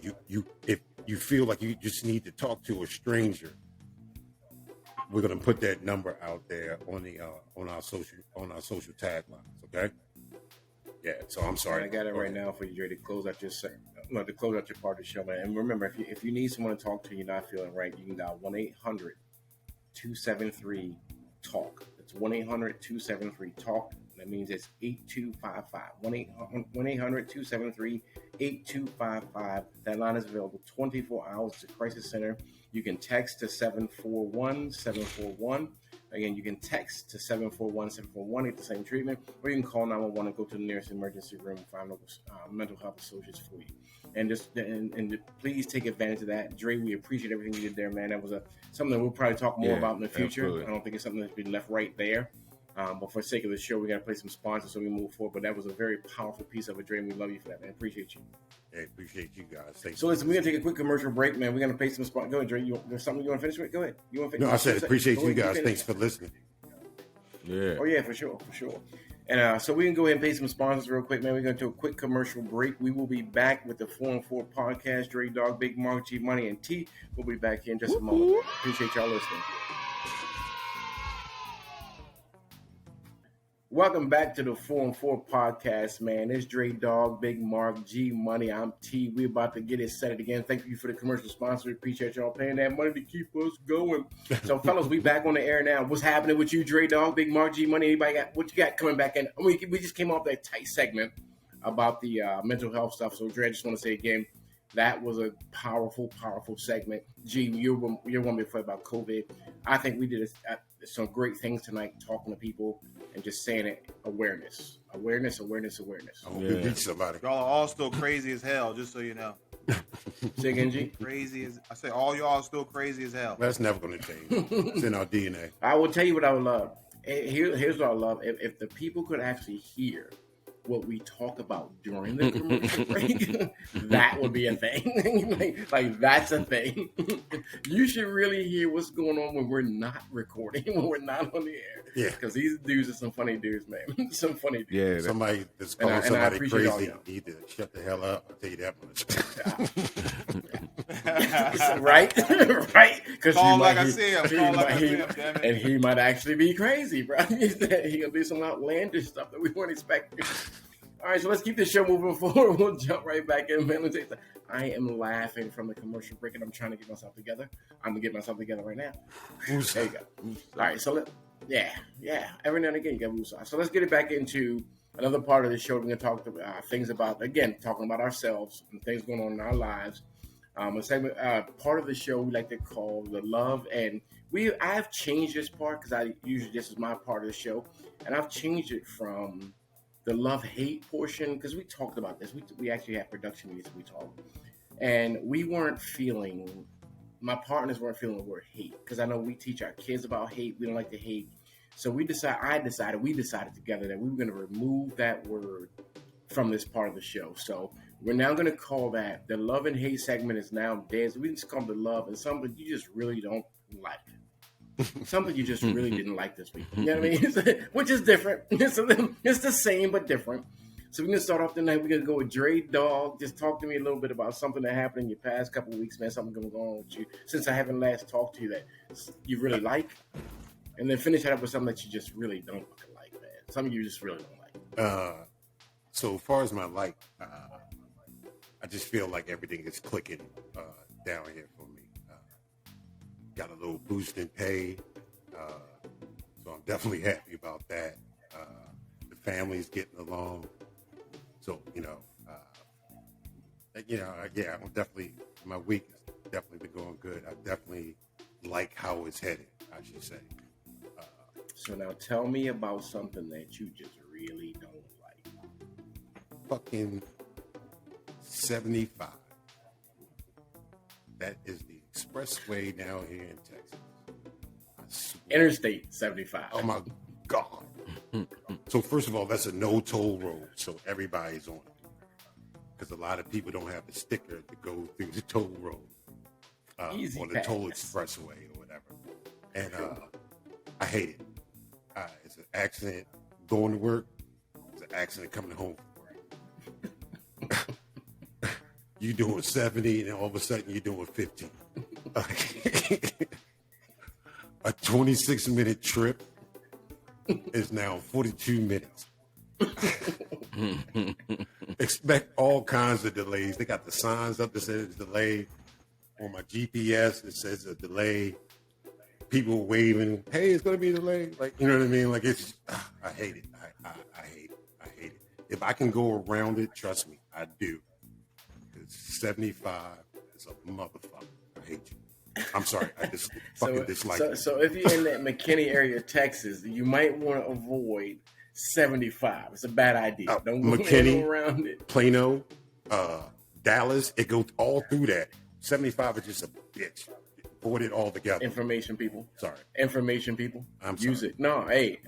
you feel like you just need to talk to a stranger. We're gonna put that number out there on our social taglines. Okay. Yeah. So I'm sorry. I got it right now for you, Dre, to close out your part of the show, man. And remember, if you need someone to talk to, you're not feeling right, you can dial 1-800-273-TALK. It's 1-800-273-TALK. That means it's 8255. 1-800-273-8255. That line is available 24 hours at the Crisis Center. You can text to 741-741. Again, you can text to 741-741, get the same treatment, or you can call 911 and go to the nearest emergency room and find local mental health associates for you. And please take advantage of that. Dre, we appreciate everything you did there, man. That was something that we'll probably talk more about in the future. Absolutely. I don't think it's something that's been left right there. But for the sake of the show, we got to play some sponsors so we move forward. But that was a very powerful piece of it, Dre, and we love you for that, man. Appreciate you. Hey, appreciate you guys. So listen, we're going to take a quick commercial break, man. We're going to play some sponsors. Go ahead, Dre. There's something you want to finish with? Go ahead. You want to finish? No, I said appreciate you guys. Thanks for listening. Yeah. Oh, yeah, for sure. And so we can go ahead and pay some sponsors real quick, man. We're going to do a quick commercial break. We will be back with the 4-on-4 podcast. Dre Dog, Big Mark, G Money, and T. We'll be back here in just a moment. Appreciate y'all listening. Welcome back to the 4-on-4 podcast, man. It's Dre Dog, Big Mark, G Money. I'm T. We're about to get it set again. Thank you for the commercial sponsor. We appreciate y'all paying that money to keep us going. So, fellas, we back on the air now. What's happening with you, Dre Dog, Big Mark, G Money? Anybody got what you got coming back in? We just came off that tight segment about the mental health stuff. So, Dre, I just want to say again, that was a powerful, powerful segment. G, you're one before about COVID. I think we did some great things tonight, talking to people and just saying it. Awareness. I hope you beat somebody. Y'all are all still crazy as hell, just so you know. Say again, G? I say all y'all are still crazy as hell. That's never going to change. It's in our DNA. I will tell you what I would love. Here's what I love. If the people could actually hear what we talk about during the commercial break, that would be a thing. like that's a thing. You should really hear what's going on when we're not recording, when we're not on the air. Yeah, because these dudes are some funny dudes, man. Some funny dudes. Yeah, somebody that's calling somebody crazy need to shut the hell up. I'll tell you that much. Right? Because he might actually be crazy, bro. He gonna do some outlandish stuff that we weren't expecting. All right, so let's keep this show moving forward. We'll jump right back in, man. I am laughing from the commercial break, and I'm trying to get myself together. I'm gonna get myself together right now. There you go. All right, so every now and again you got woosah. So let's get it back into another part of the show. We're gonna talk things about, again, talking about ourselves and things going on in our lives. A segment, part of the show we like to call the love, and I've changed this part because I usually this is my part of the show, and I've changed it from the love hate portion because we talked about this. We actually had production meetings. We talked, and we weren't feeling. My partners weren't feeling the word hate because I know we teach our kids about hate. We don't like to hate, so we decided together that we were going to remove that word from this part of the show. So we're now going to call that the love and hate segment is now dead. So we just call it the love and something you just really don't like. Something you just really didn't like this week. You know what I mean? Which is different. It's the same, but different. So we're going to start off the night. We're going to go with Dre Dog. Just talk to me a little bit about something that happened in your past couple of weeks, man. Something going on with you since I haven't last talked to you that you really like. And then finish it up with something that you just really don't fucking like, man. Something you just really don't like. So as far as my like, I just feel like everything is clicking down here for me. Got a little boost in pay, so I'm definitely happy about that. The family's getting along, so yeah, I'm definitely, my week has definitely been going good. I definitely like how it's headed, I should say. So now tell me about something that you just really don't like. Fucking 75. That is the expressway down here in Texas. I swear. Interstate 75. Oh my God. So first of all, that's a no toll road, so everybody's on it. Because a lot of people don't have the sticker to go through the toll road or the toll expressway or whatever. And I hate it. It's an accident going to work. It's an accident coming home from work. You doing 70 and all of a sudden you're doing 15. A 26-minute trip is now 42 minutes. Expect all kinds of delays. They got the signs up that says delay. On my GPS, it says a delay. People waving, hey, it's going to be a delay. Like, you know what I mean? Like, it's, I hate it. I hate it. I hate it. If I can go around it, trust me, I do. 75 is a motherfucker. I hate you. I'm sorry. I just fucking dislike it. So if you're in that McKinney area of Texas, you might want to avoid 75. It's a bad idea. Don't McKinney, go around it. Plano, Dallas, it goes all through that. 75 is just a bitch. Avoid it altogether. Information people. Sorry. Information people. I'm Use sorry. it. No, hey.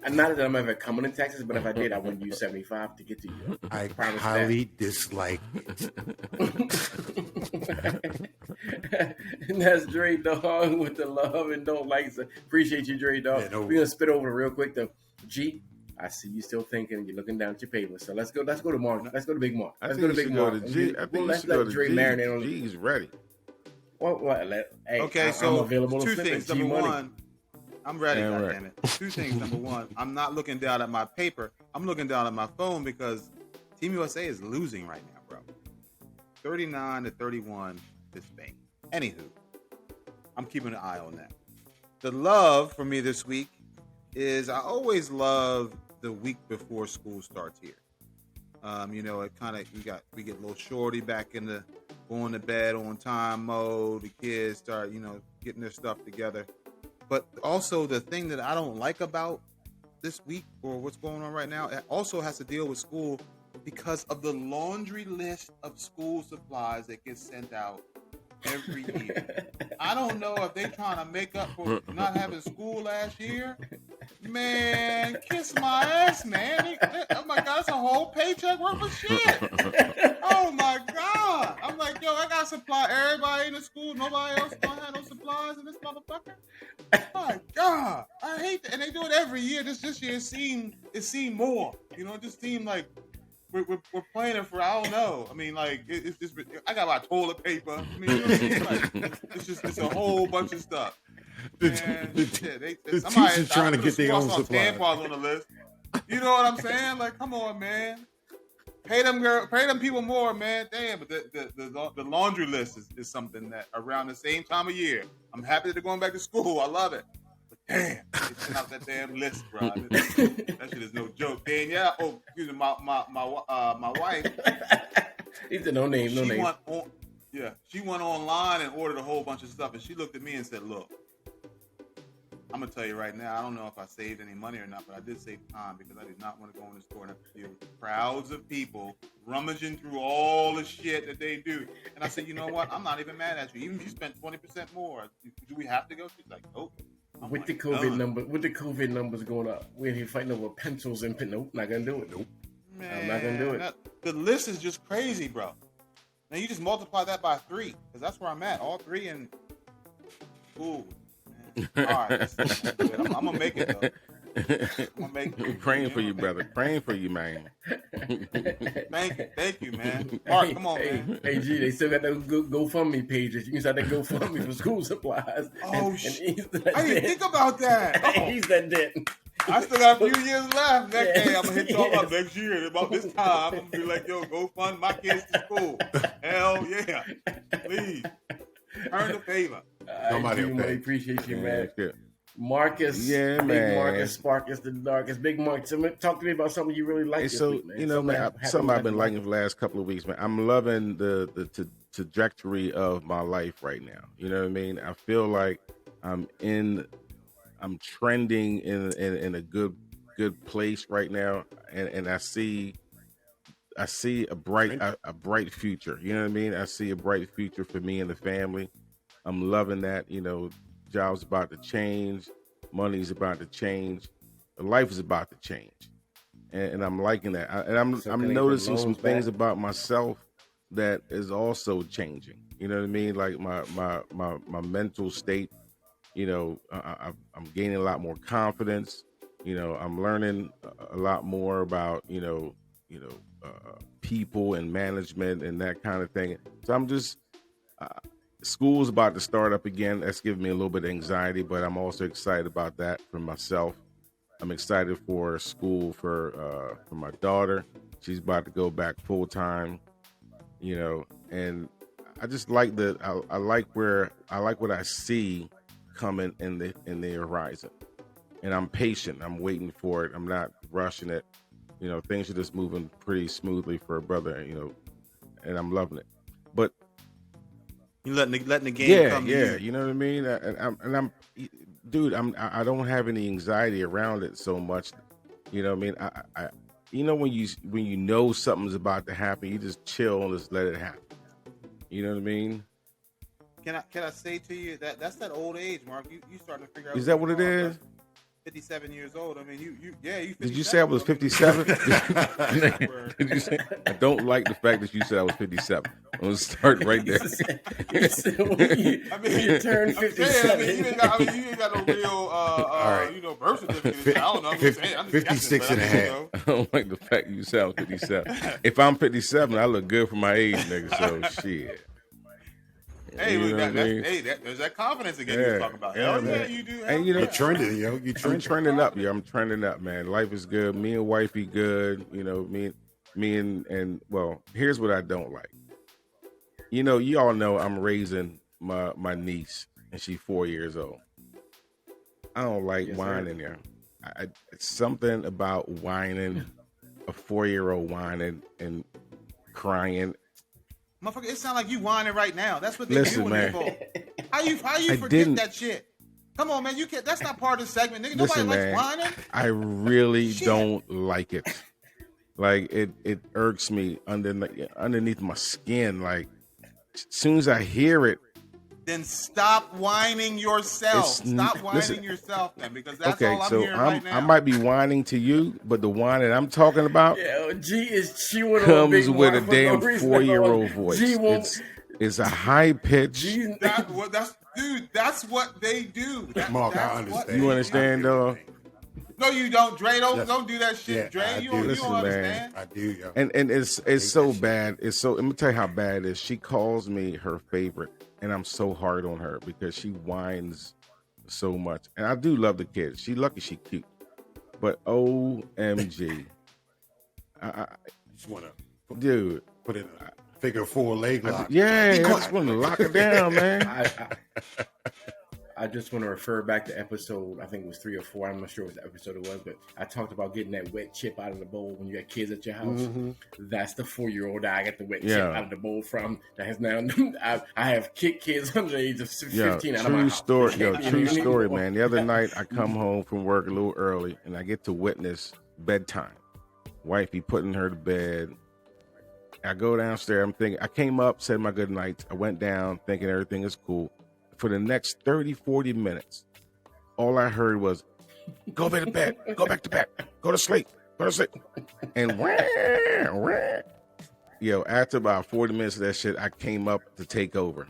Not that I'm ever coming to Texas, but if I did, I wouldn't use 75 to get to you. I highly dislike it. And that's Dre Dog with the love and don't like. So appreciate you, Dre Dog. Yeah, We're gonna spit over real quick though. G, I see you still thinking. You're looking down at your paper. So let's go to Mark. Let's go to Big Mark. Let's go to Big Mark. Let's let Dre marinate on it. G's ready. Hey, Okay, I'm so available two to things. G Number Money. one, I'm ready, Damn right. goddammit. Two things. Number one, I'm not looking down at my paper. I'm looking down at my phone because Team USA is losing right now, bro. 39-31 to Spain. Anywho, I'm keeping an eye on that. The love for me this week is I always love the week before school starts here. It kind of we get a little shorty back in the going to bed on time mode. The kids start, getting their stuff together. But also the thing that I don't like about this week or what's going on right now, it also has to deal with school because of the laundry list of school supplies that gets sent out every year. I don't know if they're trying to make up for not having school last year. Man, kiss my ass, man. Oh my God, that's a whole paycheck worth of shit. Oh my God. I'm like, yo, I gotta supply everybody in the school. Nobody else don't have no supplies in this motherfucker. My God. I hate that. And they do it every year. This year it seemed more. It just seemed like we're playing it for, I don't know. I mean, like, it's just, I got my toilet paper. I mean, it's a whole bunch of stuff. The teachers trying to get their own supplies. Tampons on the list. You know what I'm saying? Like, come on, man. Pay them people more, man. Damn, but the laundry list is something that around the same time of year. I'm happy that they're going back to school. I love it. But damn, they sent out that damn list, bro. That shit is no joke. Danielle, excuse me, my wife. Either no name. Yeah, she went online and ordered a whole bunch of stuff, and she looked at me and said, "Look, I'm gonna tell you right now. I don't know if I saved any money or not, but I did save time because I did not want to go in the store and have to deal with crowds of people rummaging through all the shit that they do." And I said, "You know what? I'm not even mad at you. Even if you spent 20% more, do we have to go?" She's like, "Nope." With the COVID numbers going up, we're here fighting over pencils and nope, not gonna do it. Nope, Man, I'm not gonna do it. The list is just crazy, bro. Now you just multiply that by 3, because that's where I'm at. All 3 and ooh. All right, I'm gonna make it though. I'm gonna make it. Praying for you, brother. Praying for you, man. Thank you, man. Mark, come on, man. Hey, G, they still got those GoFundMe pages. You can start that GoFundMe for school supplies. Oh shit! I didn't think about that. Oh. He's that dead. I still got a few years left. Hey, I'm gonna hit y'all up next year. About this time, I'm gonna be like, "Yo, go fund my kids to school." Hell yeah, please earn the favor. Somebody appreciate you, man. Yeah. Marcus, yeah, Big man. Marcus, Sparkus the Darkest. Big Mark, talk to me about something you really like. So week, man. you know, man, something I've been liking for the last couple of weeks, man. I'm loving the trajectory of my life right now. You know what I mean? I feel like I'm trending in a good place right now, and I see a bright future. You know what I mean? I see a bright future for me and the family. I'm loving that. You know, job's about to change, money's about to change, life is about to change, and I'm liking that. I'm noticing some things about myself that is also changing. You know what I mean? Like my mental state. You know, I'm gaining a lot more confidence. You know, I'm learning a lot more about people and management and that kind of thing. So I'm just. School's about to start up again. That's giving me a little bit of anxiety, but I'm also excited about that for myself. I'm excited for school for my daughter. She's about to go back full time, you know, and I just like I like what I see coming in the horizon, and I'm patient. I'm waiting for it. I'm not rushing it. You know, things are just moving pretty smoothly for a brother, you know, and I'm loving it. But you letting the game come to you. You know what I mean? I don't have any anxiety around it so much. You know what I mean? I you know when you know something's about to happen, you just chill and just let it happen. You know what I mean? Can I say to you that's that old age, Mark? You starting to figure out. Is that what it is? 57 years old. I mean, you. Did you say I was 57? Did you say? I don't like the fact that you said I was 57. I'm gonna start right there. When you turn 57, you ain't got no real, birth certificate. I don't know. I'm just saying, I'm just 56 guessing, and a half. I don't like the fact you sound 57. If I'm 57, I look good for my age, nigga. So shit. Hey, there's that confidence again you're talking about. Hell yeah, you do. And you know, you're trending, yo. I'm trending up, yo. I'm trending up, man. Life is good. Me and wifey good. You know, me and well, here's what I don't like. You know, you all know I'm raising my niece, and she's 4 years old. I don't like whining there. It's something about whining, a 4-year-old whining and crying. Motherfucker, it sounds like you whining right now. That's what they Listen, doing man. it for. How you forget that shit? Come on, man. You can't. That's not part of the segment, nigga. Nobody likes whining. I really don't like it. Like it irks me underneath my skin. Like as soon as I hear it, then stop whining yourself. Stop whining yourself, then, because that's all I'm hearing right now. I might be whining to you, but the whine that I'm talking about comes with a damn 4-year-old voice. It's a high pitch. That's what they do. Mark, I understand. You understand, though? No, you don't, Dre. Don't do that shit, Dre. You don't understand. I do, yo. And it's so bad. Let me tell you how bad it is. She calls me her favorite. And I'm so hard on her because she whines so much. And I do love the kid. She lucky she cute. But OMG. I just want to put in a figure 4 leg lock. I just want to lock her down, man. I just want to refer back to episode, I think it was 3 or 4. I'm not sure what episode it was, but I talked about getting that wet chip out of the bowl when you got kids at your house. Mm-hmm. That's the 4-year-old I got the wet chip out of the bowl from. That has now, I have kicked kids under the age of 15 out of my house. True story, man. The other night, I come home from work a little early, and I get to witness bedtime. Wifey putting her to bed. I go downstairs. I'm thinking, I came up, said my good nights. I went down thinking everything is cool. For the next 30, 40 minutes, all I heard was, go back to bed, go back to bed, go to sleep, go to sleep. And after about 40 minutes of that shit, I came up to take over.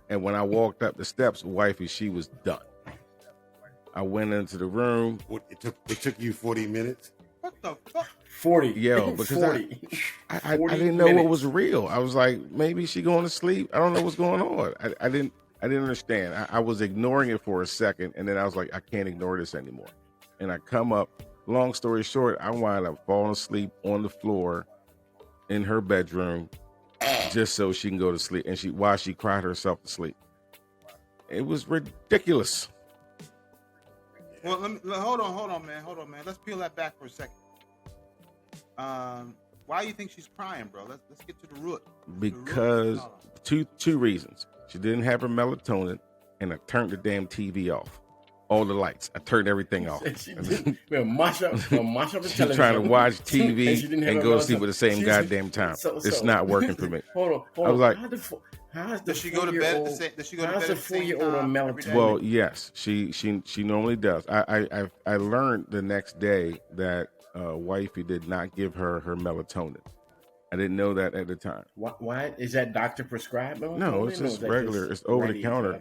And when I walked up the steps, wifey, she was done. I went into the room. It took you 40 minutes? What the fuck? 40. Yo, because 40. I didn't know what was real. I was like, maybe she going to sleep. I don't know what's going on. I didn't understand. I was ignoring it for a second, and then I was like, I can't ignore this anymore. And I come up. Long story short, I wind up falling asleep on the floor in her bedroom just so she can go to sleep. And while she cried herself to sleep. It was ridiculous. Well, hold on, man. Let's peel that back for a second. Why do you think she's crying, bro? Let's get to the root. Because two reasons. She didn't have her melatonin, and I turned the damn TV off. All the lights. I turned everything off. She's trying to watch TV and go to sleep at the same goddamn time. It's not working for me. Hold on. I was like, does she go to bed at the same? Does she go to bed at the same time? Well, yes, she normally does. I learned the next day that wifey did not give her melatonin. I didn't know that at the time. Why is that doctor prescribed? No, it's just regular. It's over the counter.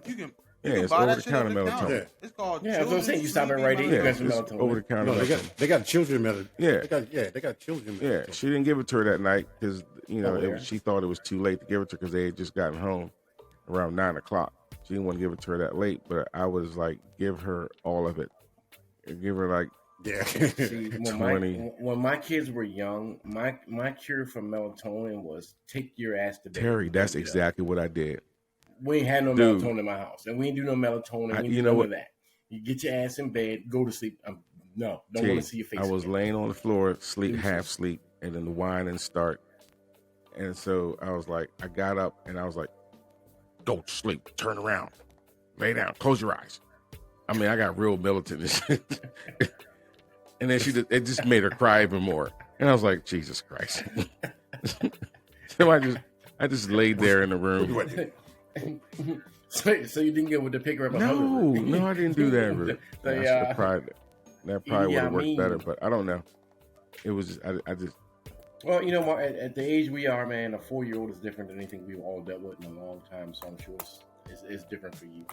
It's over the counter melatonin. Yeah. It's called. Yeah, that's what I'm saying. You stop at Rite Aid, you got some melatonin. Over the counter. No, they got children melatonin. Yeah, they got children melatonin. Yeah, she didn't give it to her that night because she thought it was too late to give it to her because they had just gotten home around 9:00. She didn't want to give it to her that late, but I was like, give her all of it. Give her like. Yeah. See, when my kids were young, my cure for melatonin was take your ass to bed. Terry, that's exactly what I did. We ain't had no melatonin in my house, and we ain't do no melatonin. You know what? That you get your ass in bed, go to sleep. Don't want to see your face. I was again. laying on the floor, half sleep, and then the whining start. And so I was like, I got up and I was like, go to sleep, turn around, lay down, close your eyes. I mean, I got real militant and shit. And then it just made her cry even more. And I was like, Jesus Christ. So I just laid there in the room. So you didn't get with the pick her up? No, I didn't do that. Really. That probably would have worked better, but I don't know. It was just, I just. Well, at the age we are, man, a 4-year-old is different than anything we've all dealt with in a long time. So I'm sure it's different for you.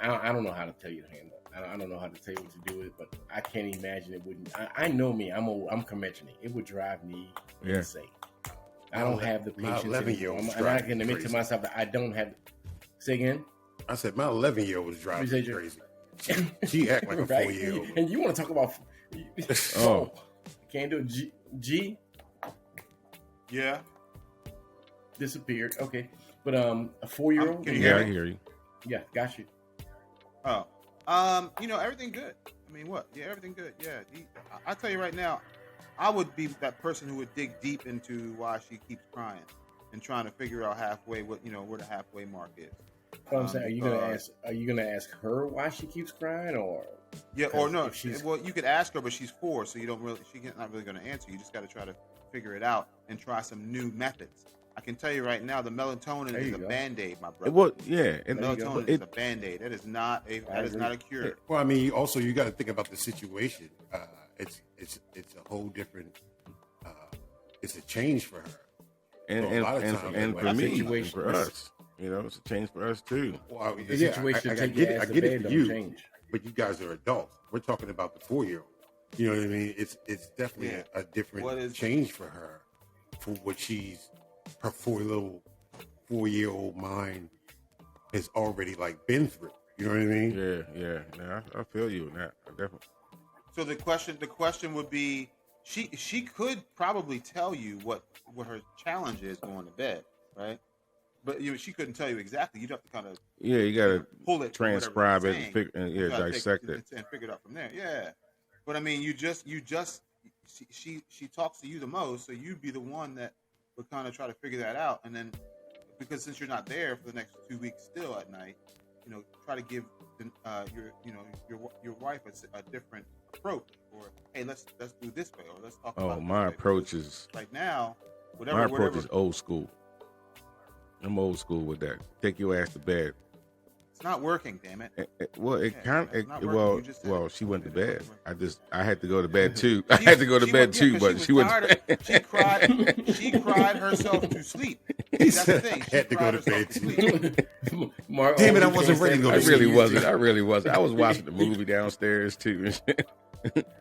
I don't know how to tell you to handle it. I don't know how to tell you what to do with it, but I can't imagine it wouldn't. I know me. I'm old. I'm conventional. It would drive me insane. I don't have the patience. My 11-year-old, and I can admit to myself that I don't have. Say again. I said my 11-year-old was driving me crazy. She act like a 4-year-old. And you want to talk about? Can't do it. G. Yeah. Disappeared. Okay, but a 4-year-old. Can you hear me? I hear you. Yeah, got you. Oh. Everything good. I mean, what? Yeah, everything good. Yeah. I tell you right now, I would be that person who would dig deep into why she keeps crying and trying to figure out halfway where the halfway mark is. What I'm saying, are you gonna ask her why she keeps crying, or or no? Well, you could ask her, but she's 4, so she's not really going to answer. You just got to try to figure it out and try some new methods. I can tell you right now, the melatonin is a Band-Aid, my brother. Well, yeah, melatonin is a Band-Aid. That is not a cure. Well, I mean, you got to think about the situation. It's a whole different. It's a change for her. And for me, for us, it's a change for us too. Well, the situation I get it for you, but you guys are adults. We're talking about the 4-year-old. You know what I mean? It's definitely a different change for her, for what her 4-year-old mind has already been through. You know what I mean? Yeah. I feel you in that. I definitely. So the question would be, she could probably tell you what her challenge is going to bed, right? but she couldn't tell you exactly. You'd have to kind of you gotta pull it, transcribe it, and dissect it, and figure it out from there. Yeah, but I mean, you just she talks to you the most, so you'd be the one that would kind of try to figure that out, and then because since you're not there for the next 2 weeks still at night, try to give your wife a different approach, or hey, let's do this way, or let's talk about Oh, my approach is right now. my approach is old school. I'm old school with that. Take your ass to bed. It's not working, damn it. She went to bed. I had to go to bed too. I had to go to bed too, but she went to bed. She cried herself to sleep. That's the thing. I had to go to bed too. Mark, Damn it, I wasn't ready to go to sleep. I really wasn't. I was watching the movie downstairs too.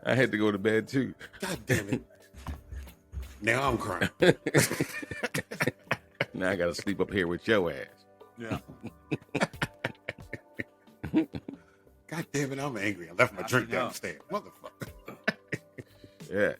I had to go to bed too. God damn it. Now I'm crying. Now I gotta sleep up here with your ass. Yeah. God damn it, I'm angry. I left my drink downstairs. Motherfucker. Yeah.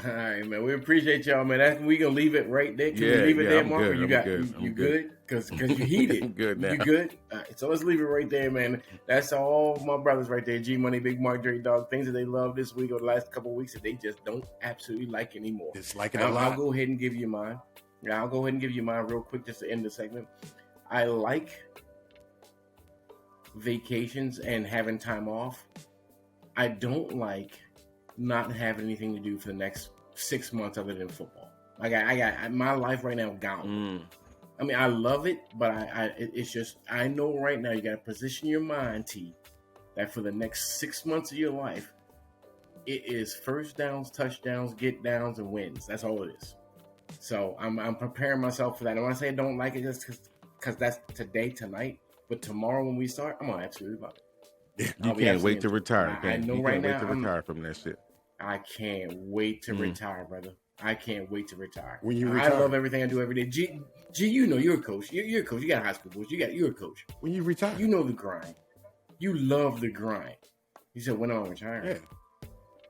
All right, man. We appreciate y'all, man. We gonna leave it right there. Can we leave it there, Mark? Good. You good? Because you heated. I'm good now. You good? All right, so let's leave it right there, man. That's all my brothers right there. G Money, Big Mark, Dre Dog. Things that they love this week or the last couple of weeks that they just don't absolutely like anymore. Dislike it a lot. I'll go ahead and give you mine. Yeah, I'll go ahead and give you mine real quick just to end the segment. I like vacations and having time off. I don't like not having anything to do for the next 6 months other than football. I got my life right now gone. I mean, I love it, but it's just, I know right now you got to position your mind, T, that for the next 6 months of your life, it is first downs, touchdowns, get downs, and wins. That's all it is. So I'm preparing myself for that. And when I say I don't like it, just because that's today, tonight. But tomorrow when we start, I'm going to absolutely love it. You can't wait to retire. I know right now. Wait to retire from that shit. I can't wait to retire, brother. I can't wait to retire. When you retire, I love everything I do every day. G, you know you're a coach. You're a coach. You got high school boys. You're a coach. When you retire, you know the grind. You love the grind. You said when I'm retiring. Yeah.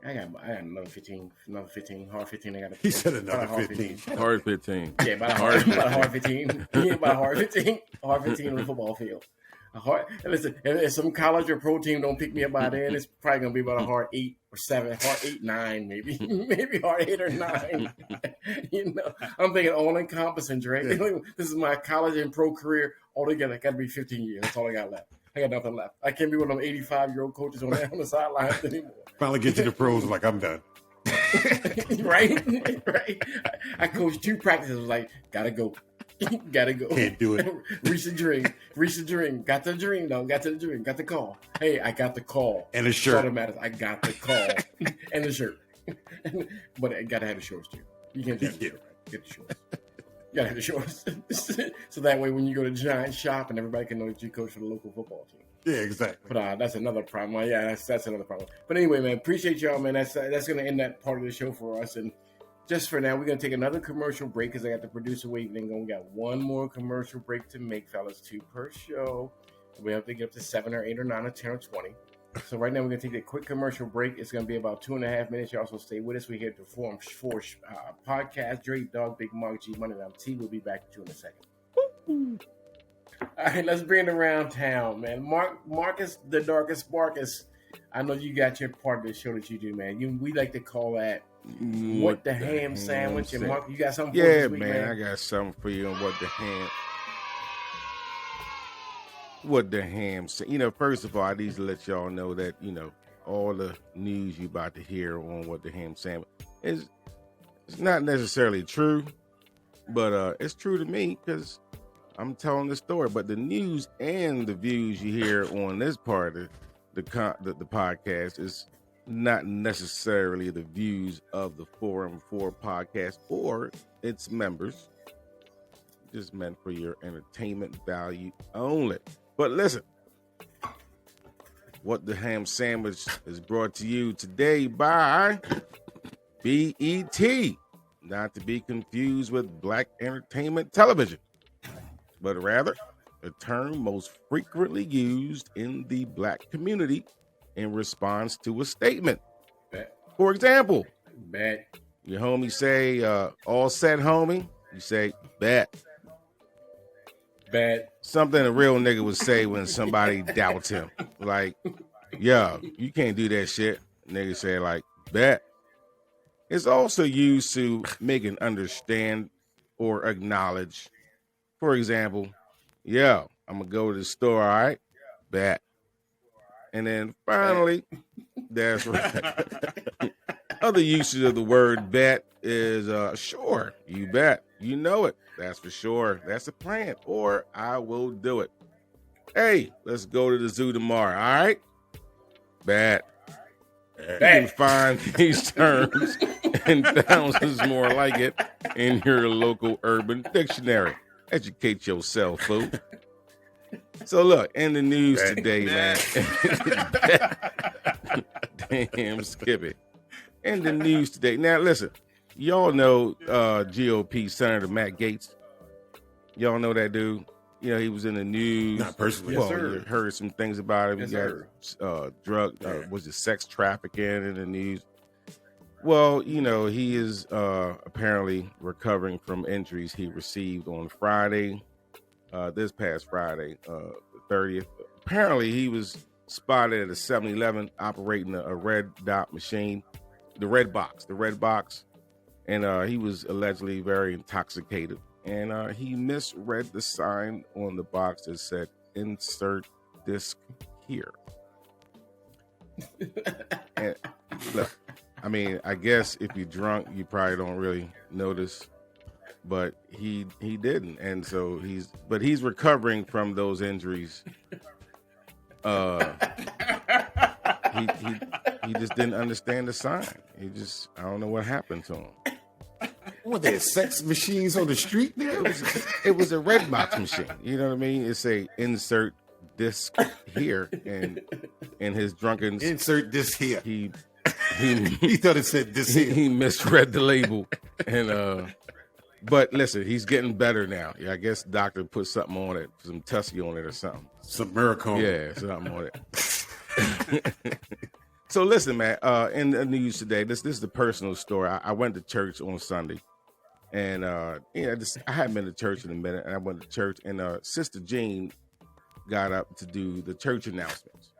I got another 15, hard 15. I got. He said another 15. Hard 15. Yeah, about a hard 15. Yeah, about a hard 15. Hard 15 on the football field. Listen, if some college or pro team don't pick me up by then, it's probably gonna be about a hard 8 or 7, hard 8, 9, maybe hard 8 or 9. I'm thinking all encompassing, Dre. Yeah. This is my college and pro career altogether. Got to be 15 years. That's all I got left. I got nothing left. I can't be one of them 85-year-old coaches on the sidelines anymore. Finally get to the pros, like I'm done. right. I coached 2 practices. Was like, gotta go. Can't do it. Reach the dream. Got the dream, though. Got the call. Hey, I got the call. And a shirt. That's all that matters. I got the call. And the shirt. But I gotta have the shorts too. You can't just get the shorts. You gotta have the shorts. So that way when you go to Giant shop and everybody can know that you coach for the local football team. Yeah, exactly. But that's another problem. Well, yeah, that's another problem. But anyway, man, appreciate y'all, man. That's gonna end that part of the show for us. And just for now, we're going to take another commercial break because I got the producer waiting. We got one more commercial break to make, fellas. 2 per show. We have to get up to 7 or 8 or 9 or 10 or 20. So right now, we're going to take a quick commercial break. It's going to be about 2.5 minutes. You also stay with us. We're here to form for podcast. Dre Dog, Big Mark, G Money, and I'm T. We'll be back to you in a second. Woo-hoo. All right, let's bring it around town, man. Marcus, the Darkest Marcus. I know you got your part of the show that you do, man. We like to call that What the Ham Sandwich. And Mark, you got something for us this week, man? I got something for you on What the Ham. First of all, I need to let y'all know that, all the news you about to hear on What the Ham Sandwich is not necessarily true, but it's true to me because I'm telling the story. But the news and the views you hear on this part of the podcast is not necessarily the views of the Forum 4 podcast or its members. Just meant for your entertainment value only. But listen, What the Ham Sandwich is brought to you today by BET, not to be confused with Black Entertainment Television, but rather the term most frequently used in the Black community in response to a statement. For example, bet. Your homie say, all set, homie. You say, bet. Bad. Something a real nigga would say when somebody doubts him. Like, yo, you can't do that shit. Nigga say like, bet. It's also used to make an understand or acknowledge. For example, yo, I'm gonna go to the store, all right? Bet. And then finally, that's right. Other usage of the word bet is sure, you bet. You know it. That's for sure. That's a plan. Or I will do it. Hey, let's go to the zoo tomorrow, all right? Bet. You can find these terms and thousands more like it in your local urban dictionary. Educate yourself, fool. So look, in the news today, man. Damn, Skippy. In the news today. Now, listen, y'all know GOP Senator Matt Gaetz. Y'all know that dude. You know, he was in the news. Not personally. Well, Yes, you heard some things about him. Yes, He got drug, Yeah. was it sex trafficking in the news? Well, you know, he is apparently recovering from injuries he received on Friday, this past Friday, the 30th. Apparently, he was spotted at a 7-Eleven operating a red dot machine, the red box, and he was allegedly very intoxicated. And he misread the sign on the box that said, insert disc here. And look, I mean, I guess if you're drunk, you probably don't really notice, but he didn't. And so he's recovering from those injuries. He just didn't understand the sign. I don't know what happened to him. What, there sex machines on the street there? It was a red box machine. You know what I mean? It's a insert disc here, and in his drunken Insert this here. he He thought it said this here. he misread the label, and but listen, he's getting better now. Yeah, I guess doctor put something on it, some Tusky on it or something. Some miracle. Yeah, something on it. So listen, man. In the news today, this is the personal story. I went to church on Sunday, and I hadn't been to church in a minute, and I went to church, and Sister Jean got up to do the church announcements,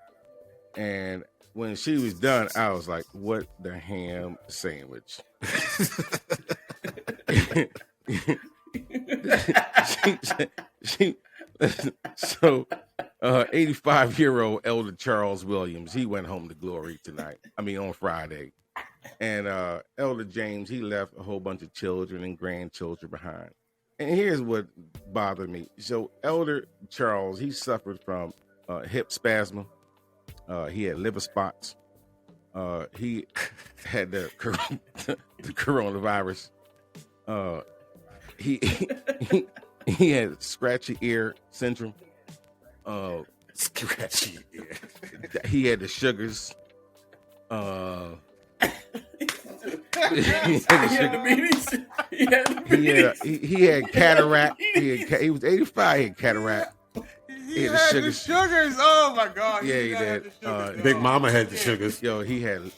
and when she was done, I was like, "What the ham sandwich?" So 85-year-old Elder Charles Williams, he went home to glory on Friday. And Elder James, he left a whole bunch of children and grandchildren behind. And here's what bothered me. So Elder Charles, he suffered from hip spasm. He had liver spots. He had the coronavirus. He had scratchy ear syndrome. Scratchy ear. He had the sugars. He had the meetings. He had cataract. He was 85. He had cataract. He had the had sugars. the sugars. Oh my God. Yeah, he did have did. the sugars. Big Oh, Mama had the sugars. Yo, he had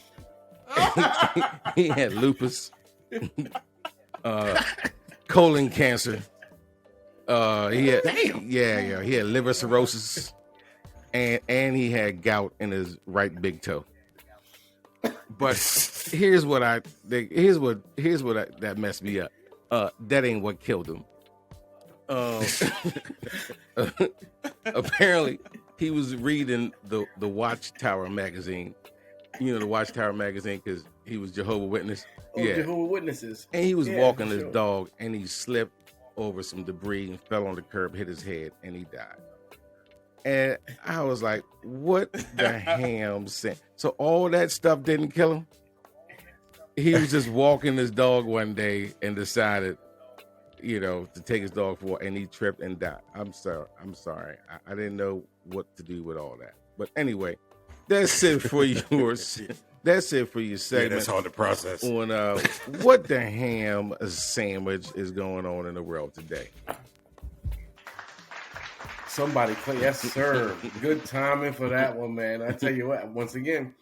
he had lupus, colon cancer. He had he had liver cirrhosis, and he had gout in his right big toe. But here's what that messed me up. That ain't what killed him. Apparently, he was reading the Watchtower magazine. You know the Watchtower magazine because he was Jehovah's Witness. Jehovah's Witnesses. And he was walking his sure. dog, and he slipped over some debris and fell on the curb, hit his head, and he died. And I was like, what the ham sent? So all that stuff didn't kill him? He was just walking his dog one day and decided, to take his dog for a walk, and he tripped and died. I'm sorry. I didn't know what to do with all that. But anyway, that's it for yours. That's it for your Yeah, segment. that's hard to process. On what the ham sandwich is going on in the world today. Somebody play, yes, sir. Good timing for that one, man. I tell you what, once again,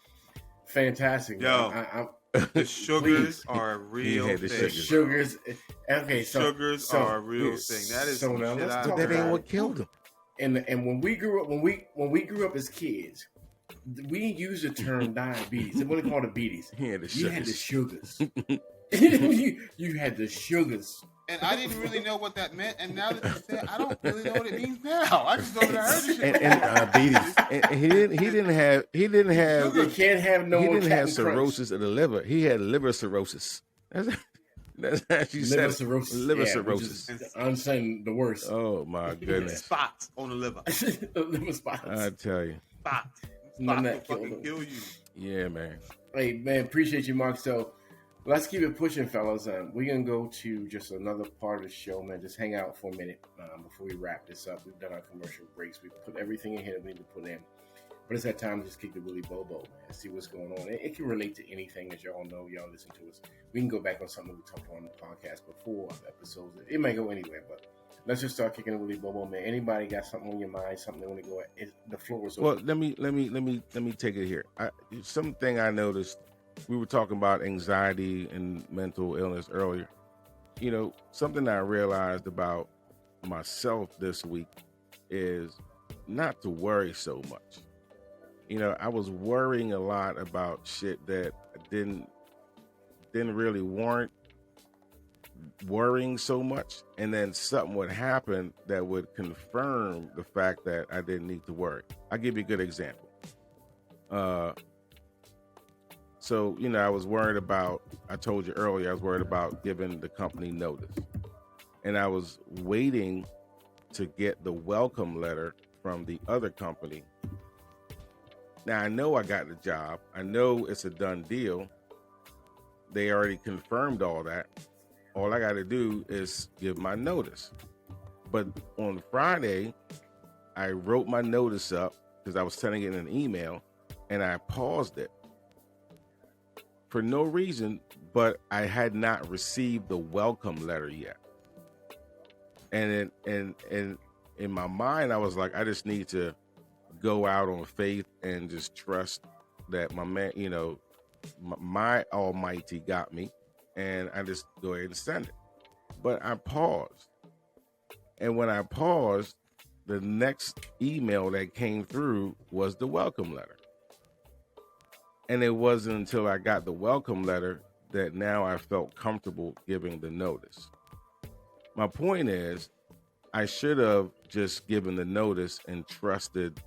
fantastic. Yo. Man. The sugars Please. are a real had the thing. The sugars. sugars. Okay, Sugars are a real thing. That is so some now shit let's I've talk But that ain't about what it. killed him. And when we grew up, when we grew up as kids, we didn't use the term diabetes. What they call diabetes. He had the You had the sugars. sugars. you had the sugars. And I didn't really know what that meant. And now that you say it, I don't really know what it means now. I just know that I heard this shit. And Diabetes. And he didn't have You can't have no he one didn't have Captain Crunch. cirrhosis of the liver. He had liver cirrhosis. That's how she said Liver it. cirrhosis. Liver yeah, cirrhosis. I'm saying the worst. Oh my goodness. Spots on the liver. Liver spots. I tell you. Spots. None Spots that will killed fucking him. kill you. Yeah, man. Hey man, appreciate you, Mark. So let's keep it pushing, fellas. We're gonna go to just another part of the show, man. Just hang out for a minute before we wrap this up. We've done our commercial breaks. We put everything in here that we need to put in. But it's that time to just kick the Willy Bobo, man. See what's going on. It can relate to anything, as y'all know. Y'all listen to us. We can go back on something we talked on the podcast before episodes. It may go anywhere, but let's just start kicking the Willy Bobo, man. Anybody got something on your mind? Something they want to go at? The floor is Well, open. let me take it here. Something I noticed. We were talking about anxiety and mental illness earlier. You know, something I realized about myself this week is not to worry so much. You know, I was worrying a lot about shit that didn't really warrant worrying so much, and then something would happen that would confirm the fact that I didn't need to worry. I'll give you a good example. So, you know, I was worried about, I told you earlier, I was worried about giving the company notice. And I was waiting to get the welcome letter from the other company. Now, I know I got the job. I know it's a done deal. They already confirmed all that. All I got to do is give my notice. But on Friday, I wrote my notice up because I was sending it in an email, and I paused it for no reason, but I had not received the welcome letter yet. And in my mind, I was like, I just need to go out on faith and just trust that my man, you know, my Almighty got me, and I just go ahead and send it. But I paused. And when I paused, the next email that came through was the welcome letter. And it wasn't until I got the welcome letter that now I felt comfortable giving the notice. My point is, I should have just given the notice and trusted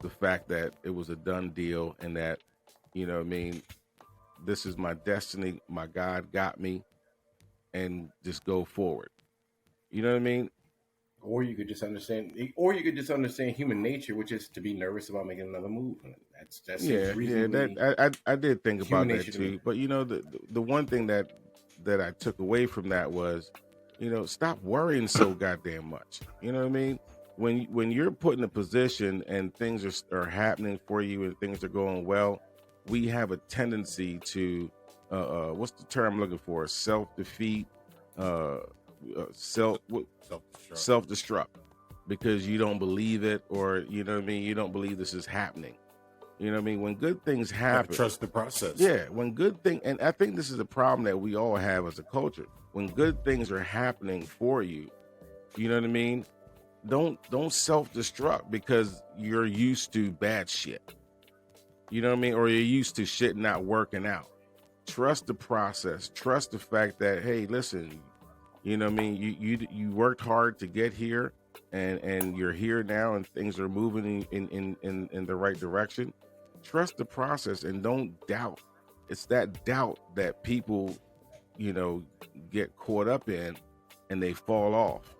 the fact that it was a done deal and that, you know what I mean, this is my destiny, my God got me, and just go forward. You know what I mean? Or you could just understand human nature, which is to be nervous about making another move. That's Yeah. I did think about that too. But you know, the one thing that I took away from that was, you know, stop worrying so goddamn much. You know what I mean? When you're put in a position and things are happening for you and things are going well, we have a tendency to what's the term I'm looking for? Self-defeat, self-destruct, because you don't believe it, or you know what I mean, you don't believe this is happening. You know what I mean? When good things happen, Trust the process. Yeah, when good thing, and I think this is a problem that we all have as a culture. When good things are happening for you, you know what I mean? Don't self-destruct because you're used to bad shit. You know what I mean? Or you're used to shit not working out. Trust the process. Trust the fact that, hey, listen, you know what I mean? You worked hard to get here, and you're here now, and things are moving in the right direction. Trust the process and don't doubt. It's that doubt that people, you know, get caught up in and they fall off.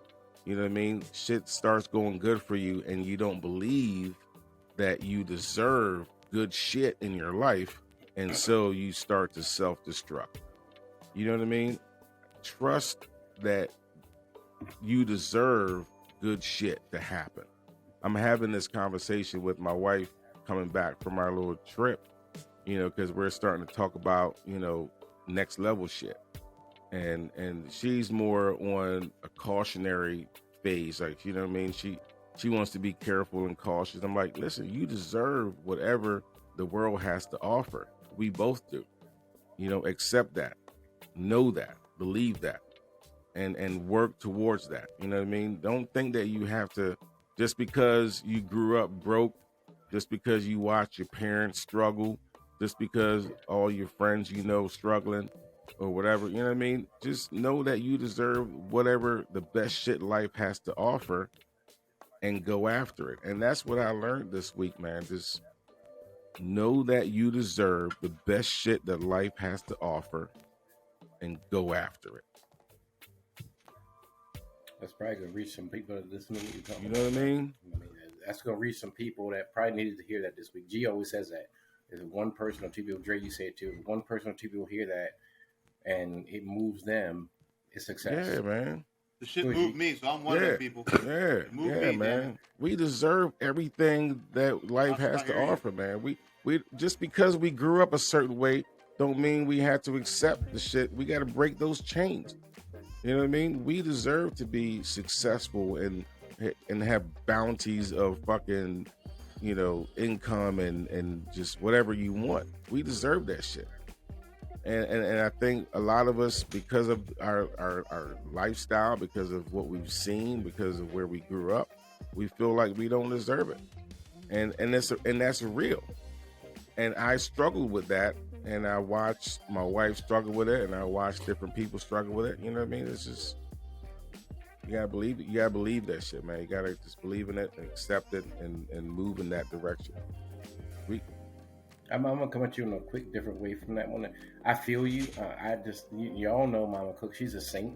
You know what I mean? Shit starts going good for you and you don't believe that you deserve good shit in your life, and so you start to self-destruct. You know what I mean? Trust that you deserve good shit to happen. I'm having this conversation with my wife coming back from our little trip, you know, because we're starting to talk about, you know, next level shit. And she's more on a cautionary phase. Like, you know what I mean? She wants to be careful and cautious. I'm like, listen, you deserve whatever the world has to offer. We both do. Accept that, know that, believe that, and work towards that. You know what I mean? Don't think that you have to, just because you grew up broke, just because you watch your parents struggle, just because all your friends struggling or whatever, you know what I mean? Just know that you deserve whatever the best shit life has to offer and go after it. And that's what I learned this week, man. Just know that you deserve the best shit that life has to offer and go after it. That's probably going to reach some people that listen to what you're talking You know what I mean? That's going to reach some people that probably needed to hear that this week. G always says that. There's one person or two people, Dre, you say it too, one person or two people hear that and it moves them, it's success. Yeah, man. The shit moved me, so I'm one of the people. Yeah, man. We deserve everything that life has to offer, man. We just because we grew up a certain way don't mean we have to accept the shit. We got to break those chains. You know what I mean? We deserve to be successful and have bounties of fucking, income and just whatever you want. We deserve that shit. And I think a lot of us, because of our lifestyle, because of what we've seen, because of where we grew up, we feel like we don't deserve it. And that's real. And I struggled with that. And I watched my wife struggle with it, and I watched different people struggle with it. You know what I mean? It's just, you gotta believe it. You gotta believe that shit, man. You gotta just believe in it and accept it and move in that direction. I'm gonna come at you in a quick, different way from that one. I feel you. You all know Mama Cook. She's a saint,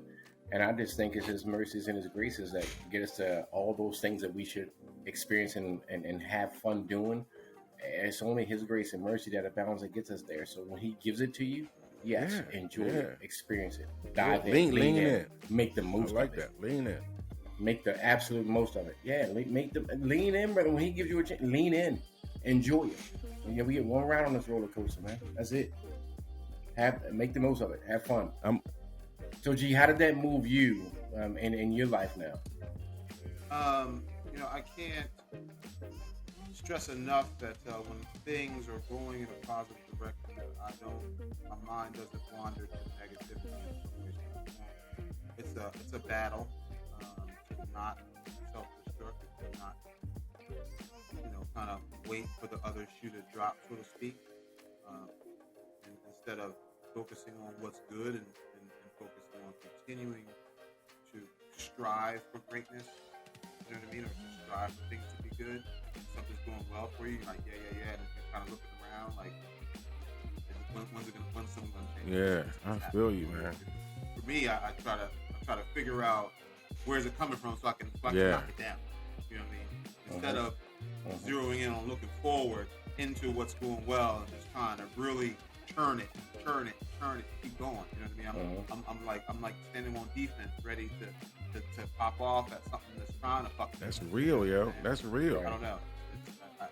and I just think it's His mercies and His graces that get us to all those things that we should experience and have fun doing. It's only His grace and mercy that abounds that gets us there. So when He gives it to you, yes, enjoy it, experience it, dive in, lean in, make the most. I like of it. that. Lean in. Make the absolute most of it. Yeah, lean in, brother. When He gives you a chance, lean in, enjoy it. We get one ride on this roller coaster, man. That's it. Make the most of it. Have fun. So, G, how did that move you in your life now? I can't stress enough that when things are going in a positive direction, my mind doesn't wander to negativity. It's a battle. To not self-destruct, to not kind of wait for the other shoe to drop, so to speak, and instead of focusing on what's good and focusing on continuing to strive for greatness, you know what I mean, or to strive for things to be good. Something's going well for you, you're like, yeah, and you're kind of looking around like, when's something gonna change? Yeah, I feel you, man. For me, I try to figure out where's it coming from so I can knock it down. You know what I mean? Instead of zeroing in on looking forward into what's going well and just trying to really turn it, keep going. You know what I mean? I'm like standing on defense, ready to pop off at something that's trying to fuck. That's real, yo. Man. That's real. I don't know.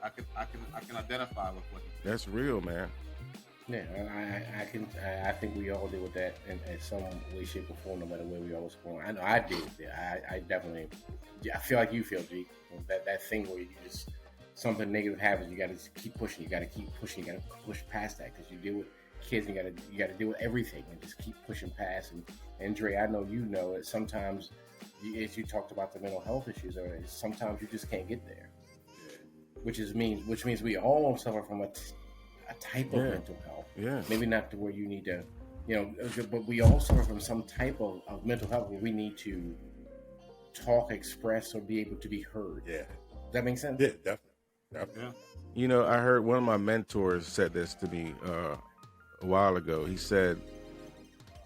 I can identify with what. That's real, man. Yeah, I think we all deal with that in some way, shape, or form, no matter where we always going. I know I deal with it. I definitely. I feel like you feel, G. That thing where you just something negative happens, you got to keep pushing. You got to keep pushing. You got to push past that because you deal with kids. And you got to deal with everything and just keep pushing past. And Dre, I know you know that sometimes, as you talked about the mental health issues, sometimes you just can't get there. Which means we all suffer from a type of mental health. Yeah. Maybe not to where you need to, but we all suffer from some type of mental health where we need to talk, express, or be able to be heard. Yeah. Does that make sense? Yeah, definitely. Yeah. I heard one of my mentors said this to me a while ago. He said,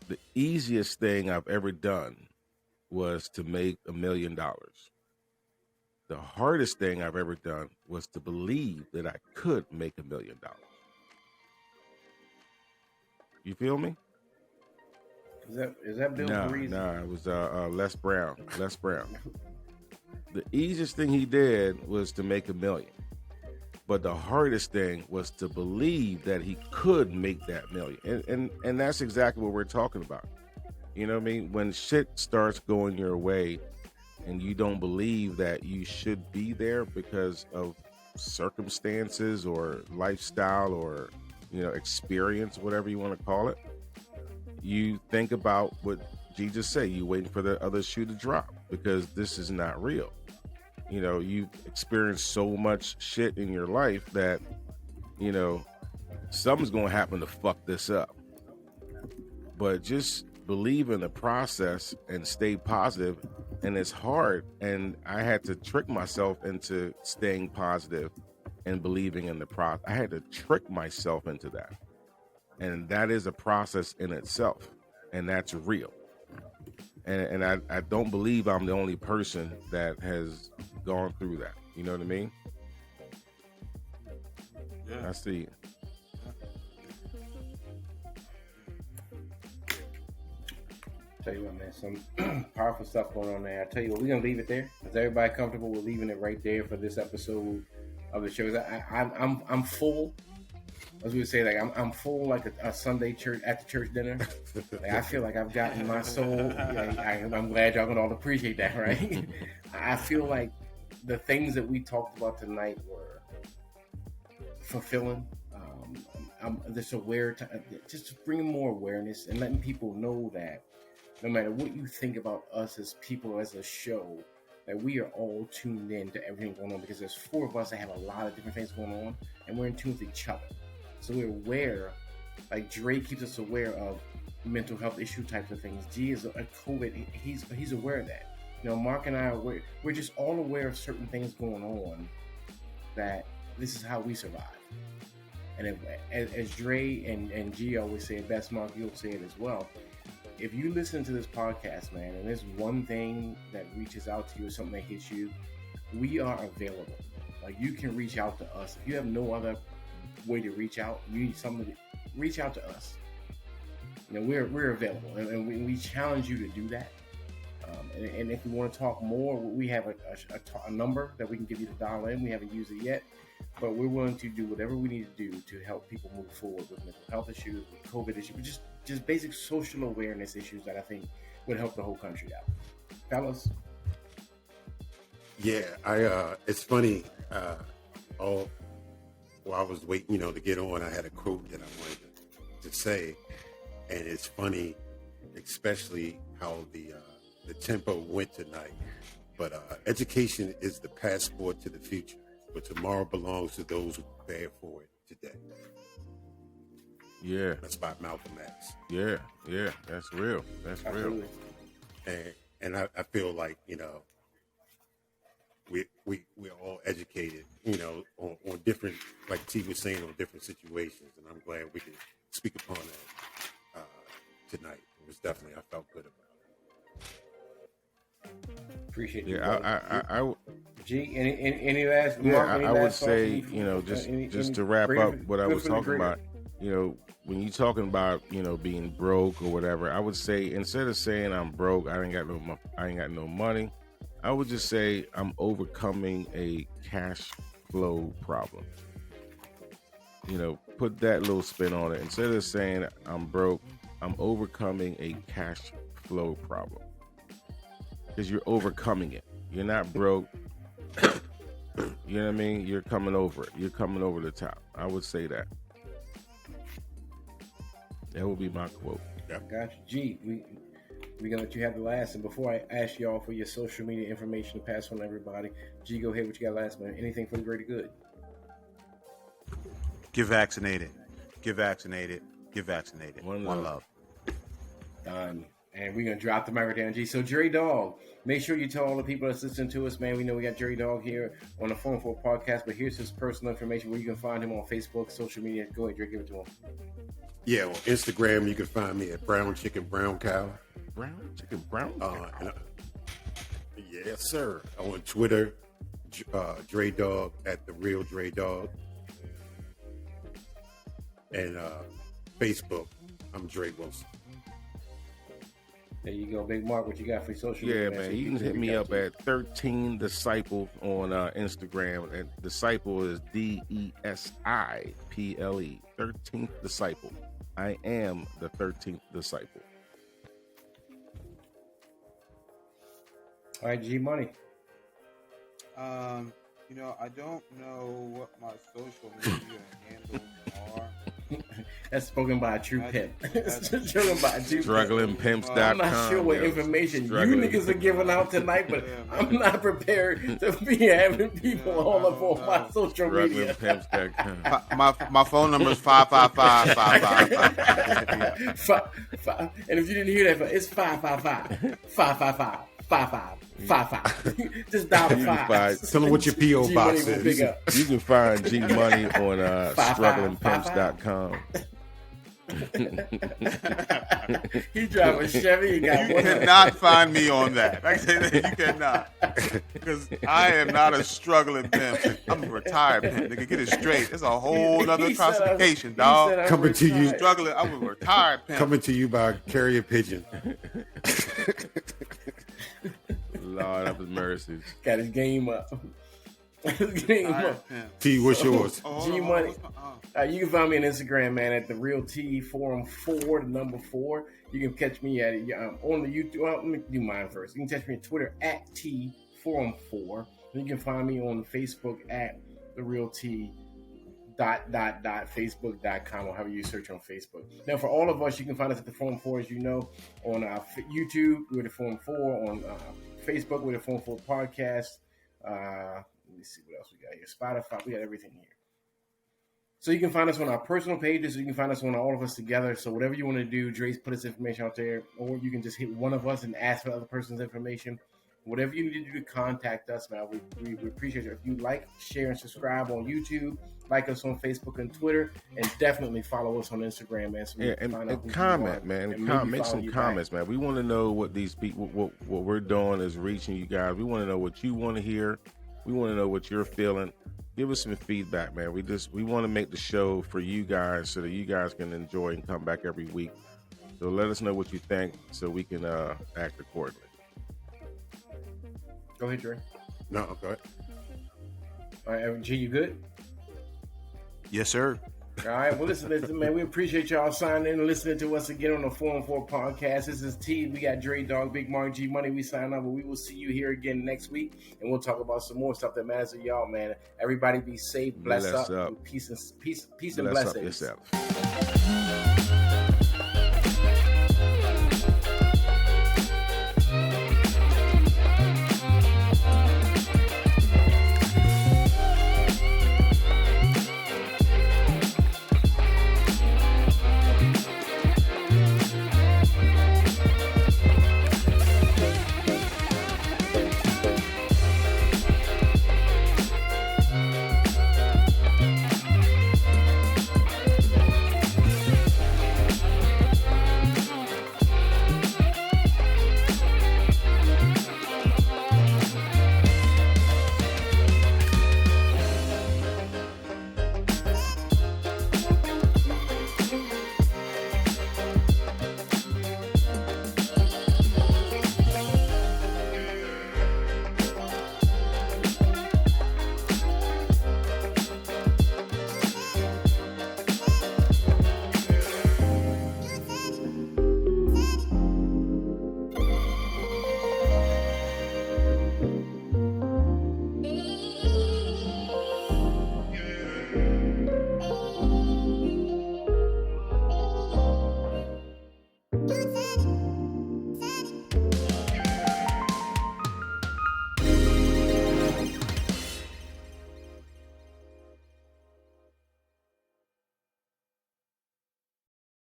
the easiest thing I've ever done was to make $1 million. The hardest thing I've ever done was to believe that I could make $1 million. You feel me? Is that Bill Breeze? Nah, it was Les Brown. Les Brown. The easiest thing he did was to make $1 million. But the hardest thing was to believe that he could make that $1 million. And that's exactly what we're talking about. You know what I mean? When shit starts going your way and you don't believe that you should be there because of circumstances or lifestyle or experience, whatever you want to call it, you think about what Jesus said. You waiting for the other shoe to drop, because this is not real. You've experienced so much shit in your life that, something's going to happen to fuck this up. But just believe in the process and stay positive. And it's hard. And I had to trick myself into staying positive and believing in the process. I had to trick myself into that. And that is a process in itself. And that's real. And I don't believe I'm the only person that has gone through that. You know what I mean? Yeah. I see. Tell you what, man, some powerful stuff going on there. I tell you what, we're gonna leave it there. Is everybody comfortable with leaving it right there for this episode of the show? I'm full. As we would say, like I'm full, like a Sunday church at the church dinner. Like, I feel like I've gotten my soul. I'm glad y'all gonna all appreciate that, right? I feel like the things that we talked about tonight were fulfilling. I'm just aware, just bringing more awareness and letting people know that no matter what you think about us as people, as a show, that we are all tuned in to everything going on, because there's 4 of us that have a lot of different things going on, and we're in tune with each other. So we're aware, like Dre keeps us aware of mental health issue types of things. G is a COVID, he's aware of that. Mark and I are aware, we're just all aware of certain things going on, that this is how we survive. And as Dre and G always say it best, Mark, you'll say it as well. If you listen to this podcast, man, and there's one thing that reaches out to you or something that hits you, we are available. Like, you can reach out to us. If you have no other way to reach out, you need something to reach out to us. We're available, and we challenge you to do that. And if you want to talk more, we have a number that we can give you to dial in. We haven't used it yet, but we're willing to do whatever we need to do to help people move forward with mental health issues, with COVID issues, just basic social awareness issues that I think would help the whole country out. Fellas? Yeah, it's funny. While I was waiting, to get on, I had a quote that I wanted to say, and it's funny, especially how the tempo went tonight. But education is the passport to the future, but tomorrow belongs to those who prepare for it today. Yeah, that's by Malcolm X. Yeah, that's real. That's Absolutely. real. And I feel like we're all educated, on different, like T was saying, on different situations, and I'm glad we can speak upon that tonight. It was definitely, I felt good about it. Appreciate you. Yeah, I G, any last? Yeah, Mark, I would say, just to wrap up what I was talking about, when you're talking about, being broke or whatever, I would say, instead of saying I'm broke, I ain't got no money, I would just say I'm overcoming a cash flow problem. Put that little spin on it. Instead of saying I'm broke, I'm overcoming a cash flow problem. Because you're overcoming it. You're not broke. You know what I mean? You're coming over it. You're coming over the top. I would say that. That would be my quote. Gotcha. G, we're going to let you have the last. And before I ask y'all for your social media information to pass on to everybody, G, go ahead. What you got last, man? Anything for the greater good? Get vaccinated. Get vaccinated. Get vaccinated. One love. Done. And we're going to drop the mic right down, G. So, Dre Dog, make sure you tell all the people that's listening to us, man. We know we got Dre Dog here on the Phone for a Podcast, but here's his personal information where you can find him on Facebook, social media. Go ahead, Dre, give it to him. Yeah, on Instagram, you can find me at Brown Chicken Brown Cow. Brown Chicken Brown Cow? Yes, sir. On Twitter, Dre Dog at The Real Dre Dog. And Facebook, I'm Dre Wilson. There you go, Big Mark. What you got for social media? Yeah, man. You can hit me up at 13 Disciple on Instagram. And Disciple is DESIPLE. 13th Disciple. I am the 13th Disciple. All right, G Money. I don't know what my social media handles are. That's spoken by a true pimp. Spoken by a true StrugglingPimps.com. I'm not sure what information you niggas are giving out tonight, but I'm not prepared to be having people all up on my social media. StrugglingPimps.com. My phone number is 555-555. And if you didn't hear that, it's 555-555-5555. Just dial the 5. Tell them what your P.O. box is. You can find G Money on StrugglingPimps.com. He drive a Chevy. You cannot find me on that. I say that you cannot, because I am not a struggling pimp. I'm a retired pimp. Nigga, get it straight. It's a whole other classification, dog. Coming to you, struggling. I'm a retired pimp. Coming to you by Carrier Pigeon. Lord have his mercies. Got his game up. T, what's yours? G Money. You can find me on Instagram, man, at the Real T Forum 4, the number 4. You can catch me at on the YouTube. Well, let me do mine first. You can catch me on Twitter at T Forum 4. You can find me on Facebook at the Real T facebook.com or however you search on Facebook. Now, for all of us, you can find us at the Forum 4, as you know, on YouTube with the Forum 4, on Facebook with the Forum 4 podcast. Let me see what else we got here. Spotify, we got everything here. So you can find us on our personal pages. You can find us on all of us together. So whatever you want to do, Dre's put this information out there, or you can just hit one of us and ask for the other person's information. Whatever you need to do to contact us, man, we appreciate it. If you like, share, and subscribe on YouTube, like us on Facebook and Twitter, and definitely follow us on Instagram, man. So and comment, man. Make some comments, man. We want to know what these people, what we're doing is reaching you guys. We want to know what you want to hear. We want to know what you're feeling. Give us some feedback, man. We want to make the show for you guys so that you guys can enjoy and come back every week. So let us know what you think so we can act accordingly. Go ahead, Dre. No, go ahead. All right, G, you good? Yes, sir. All right, well, listen, man, we appreciate y'all signing in and listening to us again on the 4-on-4 podcast. This is T. We got Dre Dog, Big Mark, G Money. We sign up, but we will see you here again next week, and we'll talk about some more stuff that matters to y'all, man. Everybody be safe, bless up. Peace and blessings. Yourself.